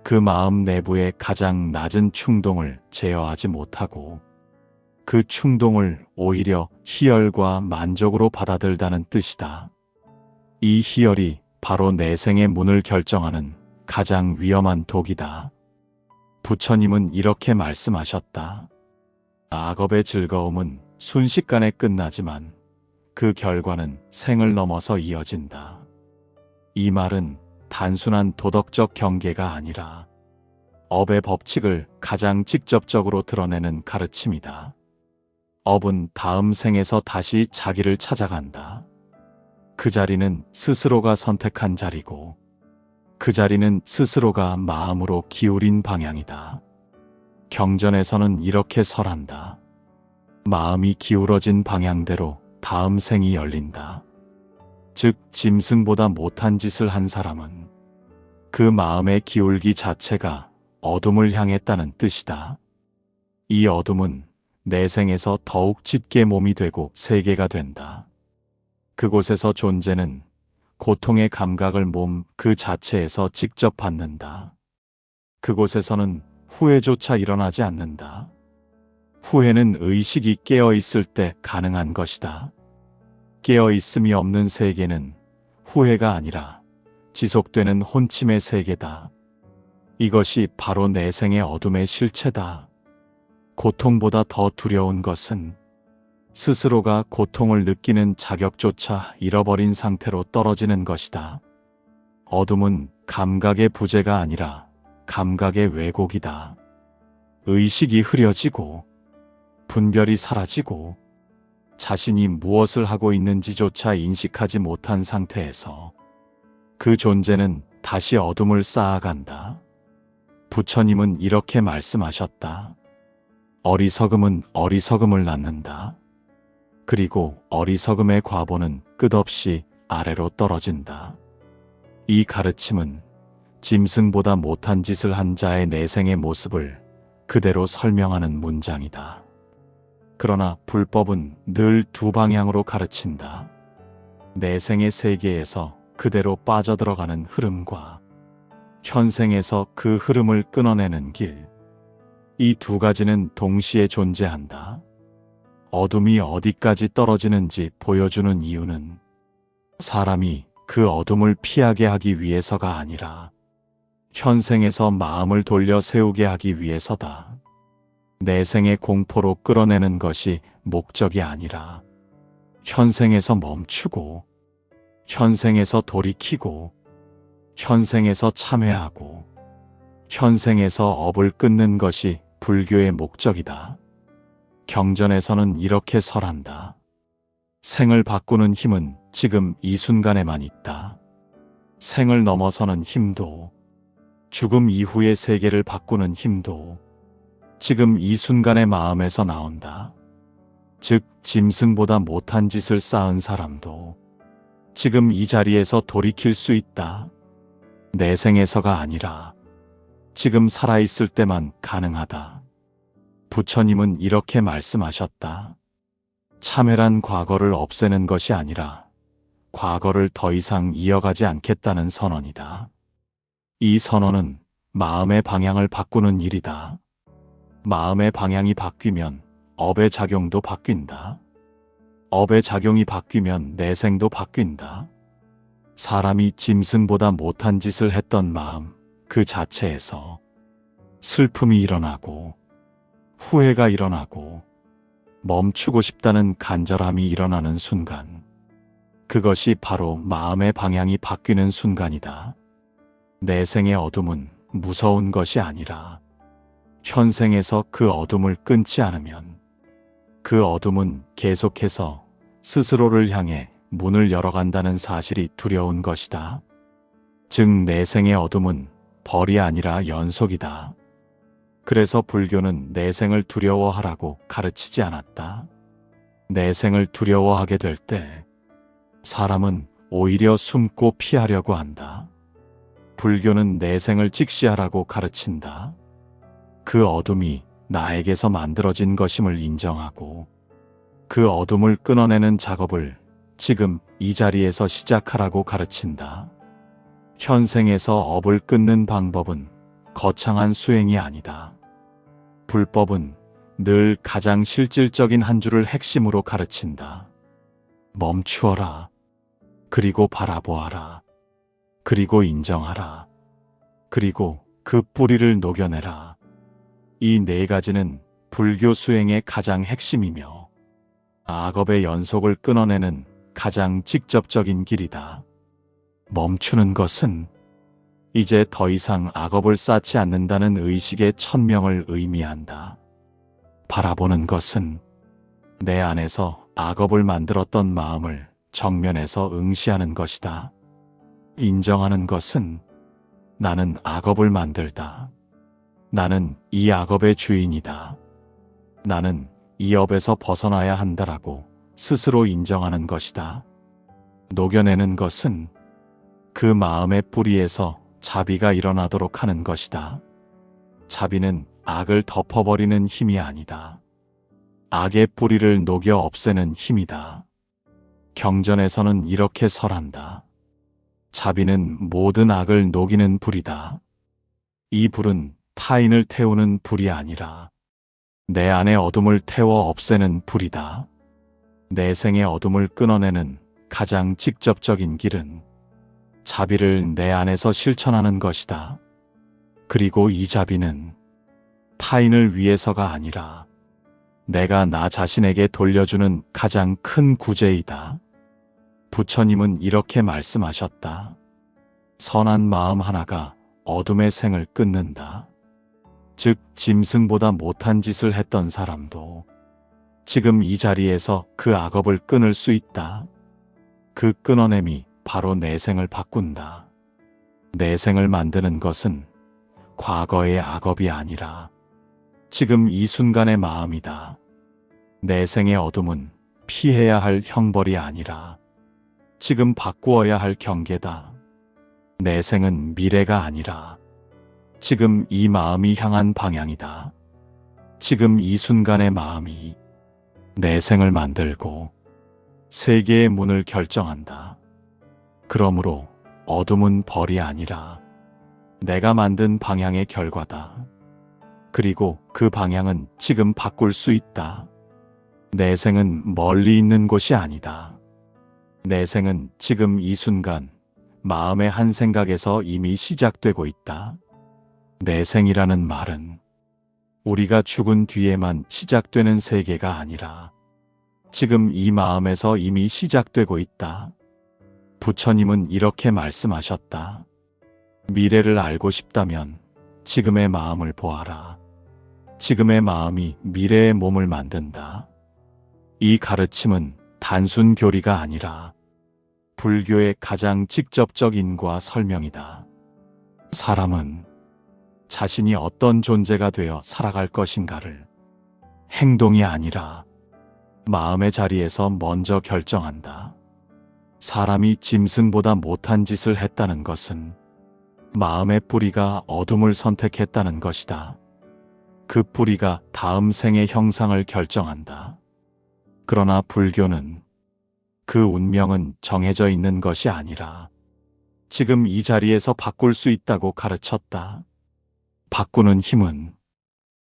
그 마음 내부의 가장 낮은 충동을 제어하지 못하고 그 충동을 오히려 희열과 만족으로 받아들다는 뜻이다. 이 희열이 바로 내생의 문을 결정하는 가장 위험한 독이다. 부처님은 이렇게 말씀하셨다. 악업의 즐거움은 순식간에 끝나지만 그 결과는 생을 넘어서 이어진다. 이 말은 단순한 도덕적 경계가 아니라 업의 법칙을 가장 직접적으로 드러내는 가르침이다. 업은 다음 생에서 다시 자기를 찾아간다. 그 자리는 스스로가 선택한 자리고 그 자리는 스스로가 마음으로 기울인 방향이다. 경전에서는 이렇게 설한다. 마음이 기울어진 방향대로 다음 생이 열린다. 즉 짐승보다 못한 짓을 한 사람은 그 마음의 기울기 자체가 어둠을 향했다는 뜻이다. 이 어둠은 내생에서 더욱 짙게 몸이 되고 세계가 된다. 그곳에서 존재는 고통의 감각을 몸 그 자체에서 직접 받는다. 그곳에서는 후회조차 일어나지 않는다. 후회는 의식이 깨어있을 때 가능한 것이다. 깨어있음이 없는 세계는 후회가 아니라 지속되는 혼침의 세계다. 이것이 바로 내생의 어둠의 실체다. 고통보다 더 두려운 것은 스스로가 고통을 느끼는 자격조차 잃어버린 상태로 떨어지는 것이다. 어둠은 감각의 부재가 아니라 감각의 왜곡이다. 의식이 흐려지고 분별이 사라지고 자신이 무엇을 하고 있는지조차 인식하지 못한 상태에서 그 존재는 다시 어둠을 쌓아간다. 부처님은 이렇게 말씀하셨다. 어리석음은 어리석음을 낳는다. 그리고 어리석음의 과보는 끝없이 아래로 떨어진다. 이 가르침은 짐승보다 못한 짓을 한 자의 내생의 모습을 그대로 설명하는 문장이다. 그러나 불법은 늘 두 방향으로 가르친다. 내생의 세계에서 그대로 빠져들어가는 흐름과 현생에서 그 흐름을 끊어내는 길. 이 두 가지는 동시에 존재한다. 어둠이 어디까지 떨어지는지 보여주는 이유는 사람이 그 어둠을 피하게 하기 위해서가 아니라 현생에서 마음을 돌려 세우게 하기 위해서다. 내생의 공포로 끌어내는 것이 목적이 아니라 현생에서 멈추고 현생에서 돌이키고 현생에서 참회하고 현생에서 업을 끊는 것이 불교의 목적이다. 경전에서는 이렇게 설한다. 생을 바꾸는 힘은 지금 이 순간에만 있다. 생을 넘어서는 힘도 죽음 이후의 세계를 바꾸는 힘도 지금 이 순간의 마음에서 나온다. 즉 짐승보다 못한 짓을 쌓은 사람도 지금 이 자리에서 돌이킬 수 있다. 내생에서가 아니라 지금 살아있을 때만 가능하다. 부처님은 이렇게 말씀하셨다. 참회란 과거를 없애는 것이 아니라 과거를 더 이상 이어가지 않겠다는 선언이다. 이 선언은 마음의 방향을 바꾸는 일이다. 마음의 방향이 바뀌면 업의 작용도 바뀐다. 업의 작용이 바뀌면 내생도 바뀐다. 사람이 짐승보다 못한 짓을 했던 마음 그 자체에서 슬픔이 일어나고 후회가 일어나고 멈추고 싶다는 간절함이 일어나는 순간, 그것이 바로 마음의 방향이 바뀌는 순간이다. 내생의 어둠은 무서운 것이 아니라 현생에서 그 어둠을 끊지 않으면 그 어둠은 계속해서 스스로를 향해 문을 열어간다는 사실이 두려운 것이다. 즉 내생의 어둠은 벌이 아니라 연속이다. 그래서 불교는 내생을 두려워하라고 가르치지 않았다. 내생을 두려워하게 될 때 사람은 오히려 숨고 피하려고 한다. 불교는 내생을 직시하라고 가르친다. 그 어둠이 나에게서 만들어진 것임을 인정하고 그 어둠을 끊어내는 작업을 지금 이 자리에서 시작하라고 가르친다. 현생에서 업을 끊는 방법은 거창한 수행이 아니다. 불법은 늘 가장 실질적인 한 줄을 핵심으로 가르친다. 멈추어라. 그리고 바라보아라. 그리고 인정하라. 그리고 그 뿌리를 녹여내라. 이 네 가지는 불교 수행의 가장 핵심이며 악업의 연속을 끊어내는 가장 직접적인 길이다. 멈추는 것은 이제 더 이상 악업을 쌓지 않는다는 의식의 천명을 의미한다. 바라보는 것은 내 안에서 악업을 만들었던 마음을 정면에서 응시하는 것이다. 인정하는 것은 나는 악업을 만들다. 나는 이 악업의 주인이다. 나는 이 업에서 벗어나야 한다라고 스스로 인정하는 것이다. 녹여내는 것은 그 마음의 뿌리에서 자비가 일어나도록 하는 것이다. 자비는 악을 덮어버리는 힘이 아니다. 악의 뿌리를 녹여 없애는 힘이다. 경전에서는 이렇게 설한다. 자비는 모든 악을 녹이는 불이다. 이 불은 타인을 태우는 불이 아니라 내 안의 어둠을 태워 없애는 불이다. 내생의 어둠을 끊어내는 가장 직접적인 길은 자비를 내 안에서 실천하는 것이다. 그리고 이 자비는 타인을 위해서가 아니라 내가 나 자신에게 돌려주는 가장 큰 구제이다. 부처님은 이렇게 말씀하셨다. 선한 마음 하나가 어둠의 생을 끊는다. 즉 짐승보다 못한 짓을 했던 사람도 지금 이 자리에서 그 악업을 끊을 수 있다. 그 끊어냄이 바로 내생을 바꾼다. 내생을 만드는 것은 과거의 악업이 아니라 지금 이 순간의 마음이다. 내생의 어둠은 피해야 할 형벌이 아니라 지금 바꾸어야 할 경계다. 내생은 미래가 아니라 지금 이 마음이 향한 방향이다. 지금 이 순간의 마음이 내생을 만들고 세계의 문을 결정한다. 그러므로 어둠은 벌이 아니라 내가 만든 방향의 결과다. 그리고 그 방향은 지금 바꿀 수 있다. 내생은 멀리 있는 곳이 아니다. 내생은 지금 이 순간 마음의 한 생각에서 이미 시작되고 있다. 내생이라는 말은 우리가 죽은 뒤에만 시작되는 세계가 아니라 지금 이 마음에서 이미 시작되고 있다. 부처님은 이렇게 말씀하셨다. 미래를 알고 싶다면 지금의 마음을 보아라. 지금의 마음이 미래의 몸을 만든다. 이 가르침은 단순 교리가 아니라 불교의 가장 직접적 인과 설명이다. 사람은 자신이 어떤 존재가 되어 살아갈 것인가를 행동이 아니라 마음의 자리에서 먼저 결정한다. 사람이 짐승보다 못한 짓을 했다는 것은 마음의 뿌리가 어둠을 선택했다는 것이다. 그 뿌리가 다음 생의 형상을 결정한다. 그러나 불교는 그 운명은 정해져 있는 것이 아니라 지금 이 자리에서 바꿀 수 있다고 가르쳤다. 바꾸는 힘은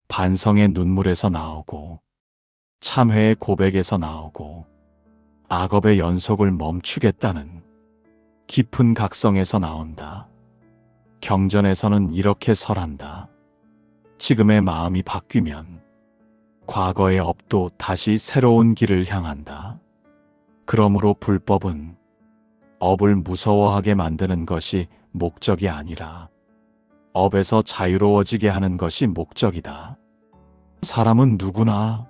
반성의 눈물에서 나오고 참회의 고백에서 나오고 악업의 연속을 멈추겠다는 깊은 각성에서 나온다. 경전에서는 이렇게 설한다. 지금의 마음이 바뀌면 과거의 업도 다시 새로운 길을 향한다. 그러므로 불법은 업을 무서워하게 만드는 것이 목적이 아니라 업에서 자유로워지게 하는 것이 목적이다. 사람은 누구나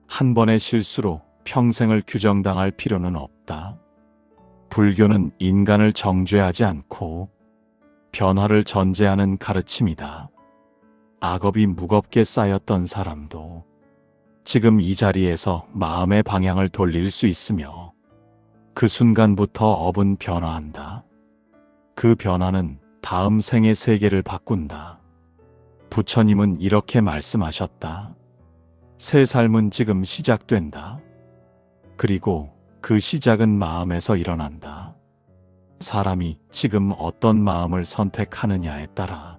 한 번의 실수로 평생을 규정당할 필요는 없다. 불교는 인간을 정죄하지 않고 변화를 전제하는 가르침이다. 악업이 무겁게 쌓였던 사람도 지금 이 자리에서 마음의 방향을 돌릴 수 있으며 그 순간부터 업은 변화한다. 그 변화는 다음 생의 세계를 바꾼다. 부처님은 이렇게 말씀하셨다. 새 삶은 지금 시작된다. 그리고 그 시작은 마음에서 일어난다. 사람이 지금 어떤 마음을 선택하느냐에 따라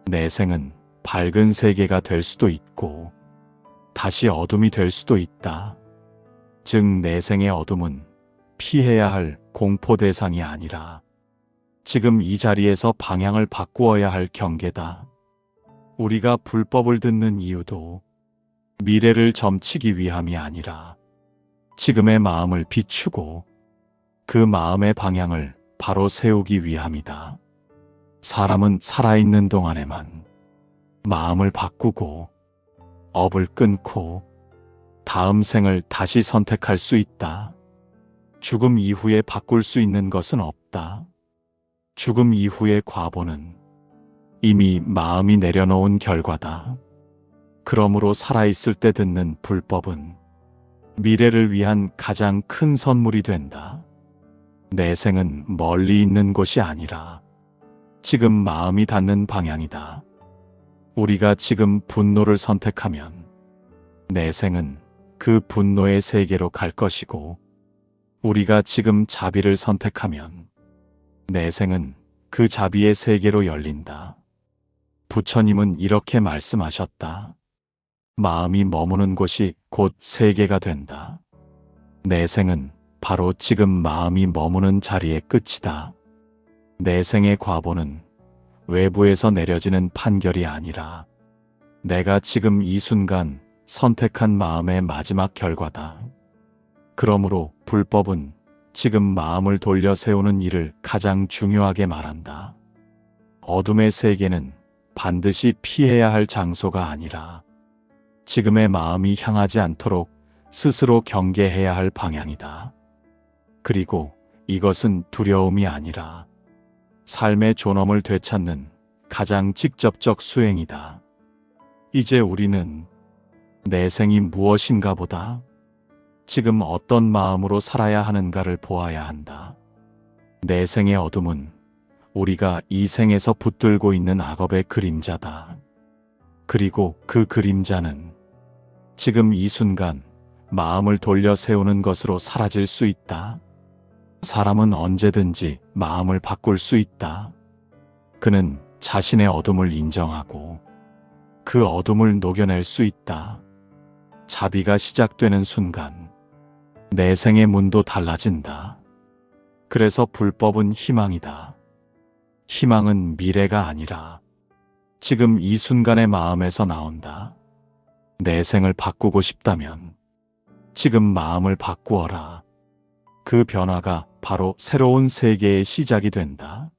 내 생은 밝은 세계가 될 수도 있고 다시 어둠이 될 수도 있다. 즉 내 생의 어둠은 피해야 할 공포 대상이 아니라 지금 이 자리에서 방향을 바꾸어야 할 경계다. 우리가 불법을 듣는 이유도 미래를 점치기 위함이 아니라 지금의 마음을 비추고 그 마음의 방향을 바로 세우기 위함이다. 사람은 살아있는 동안에만 마음을 바꾸고 업을 끊고 다음 생을 다시 선택할 수 있다. 죽음 이후에 바꿀 수 있는 것은 없다. 죽음 이후의 과보는 이미 마음이 내려놓은 결과다. 그러므로 살아있을 때 듣는 불법은 미래를 위한 가장 큰 선물이 된다. 내 생은 멀리 있는 곳이 아니라 지금 마음이 닿는 방향이다. 우리가 지금 분노를 선택하면 내 생은 그 분노의 세계로 갈 것이고 우리가 지금 자비를 선택하면 내 생은 그 자비의 세계로 열린다. 부처님은 이렇게 말씀하셨다. 마음이 머무는 곳이 곧 세계가 된다. 내 생은 바로 지금 마음이 머무는 자리의 끝이다. 내 생의 과보는 외부에서 내려지는 판결이 아니라 내가 지금 이 순간 선택한 마음의 마지막 결과다. 그러므로 불법은 지금 마음을 돌려 세우는 일을 가장 중요하게 말한다. 어둠의 세계는 반드시 피해야 할 장소가 아니라 지금의 마음이 향하지 않도록 스스로 경계해야 할 방향이다. 그리고 이것은 두려움이 아니라 삶의 존엄을 되찾는 가장 직접적 수행이다. 이제 우리는 내 생이 무엇인가 보다 지금 어떤 마음으로 살아야 하는가를 보아야 한다. 내 생의 어둠은 우리가 이 생에서 붙들고 있는 악업의 그림자다. 그리고 그 그림자는 지금 이 순간 마음을 돌려 세우는 것으로 사라질 수 있다. 사람은 언제든지 마음을 바꿀 수 있다. 그는 자신의 어둠을 인정하고 그 어둠을 녹여낼 수 있다. 자비가 시작되는 순간 내 생의 문도 달라진다. 그래서 불법은 희망이다. 희망은 미래가 아니라 지금 이 순간의 마음에서 나온다. 내 생을 바꾸고 싶다면 지금 마음을 바꾸어라. 그 변화가 바로 새로운 세계의 시작이 된다.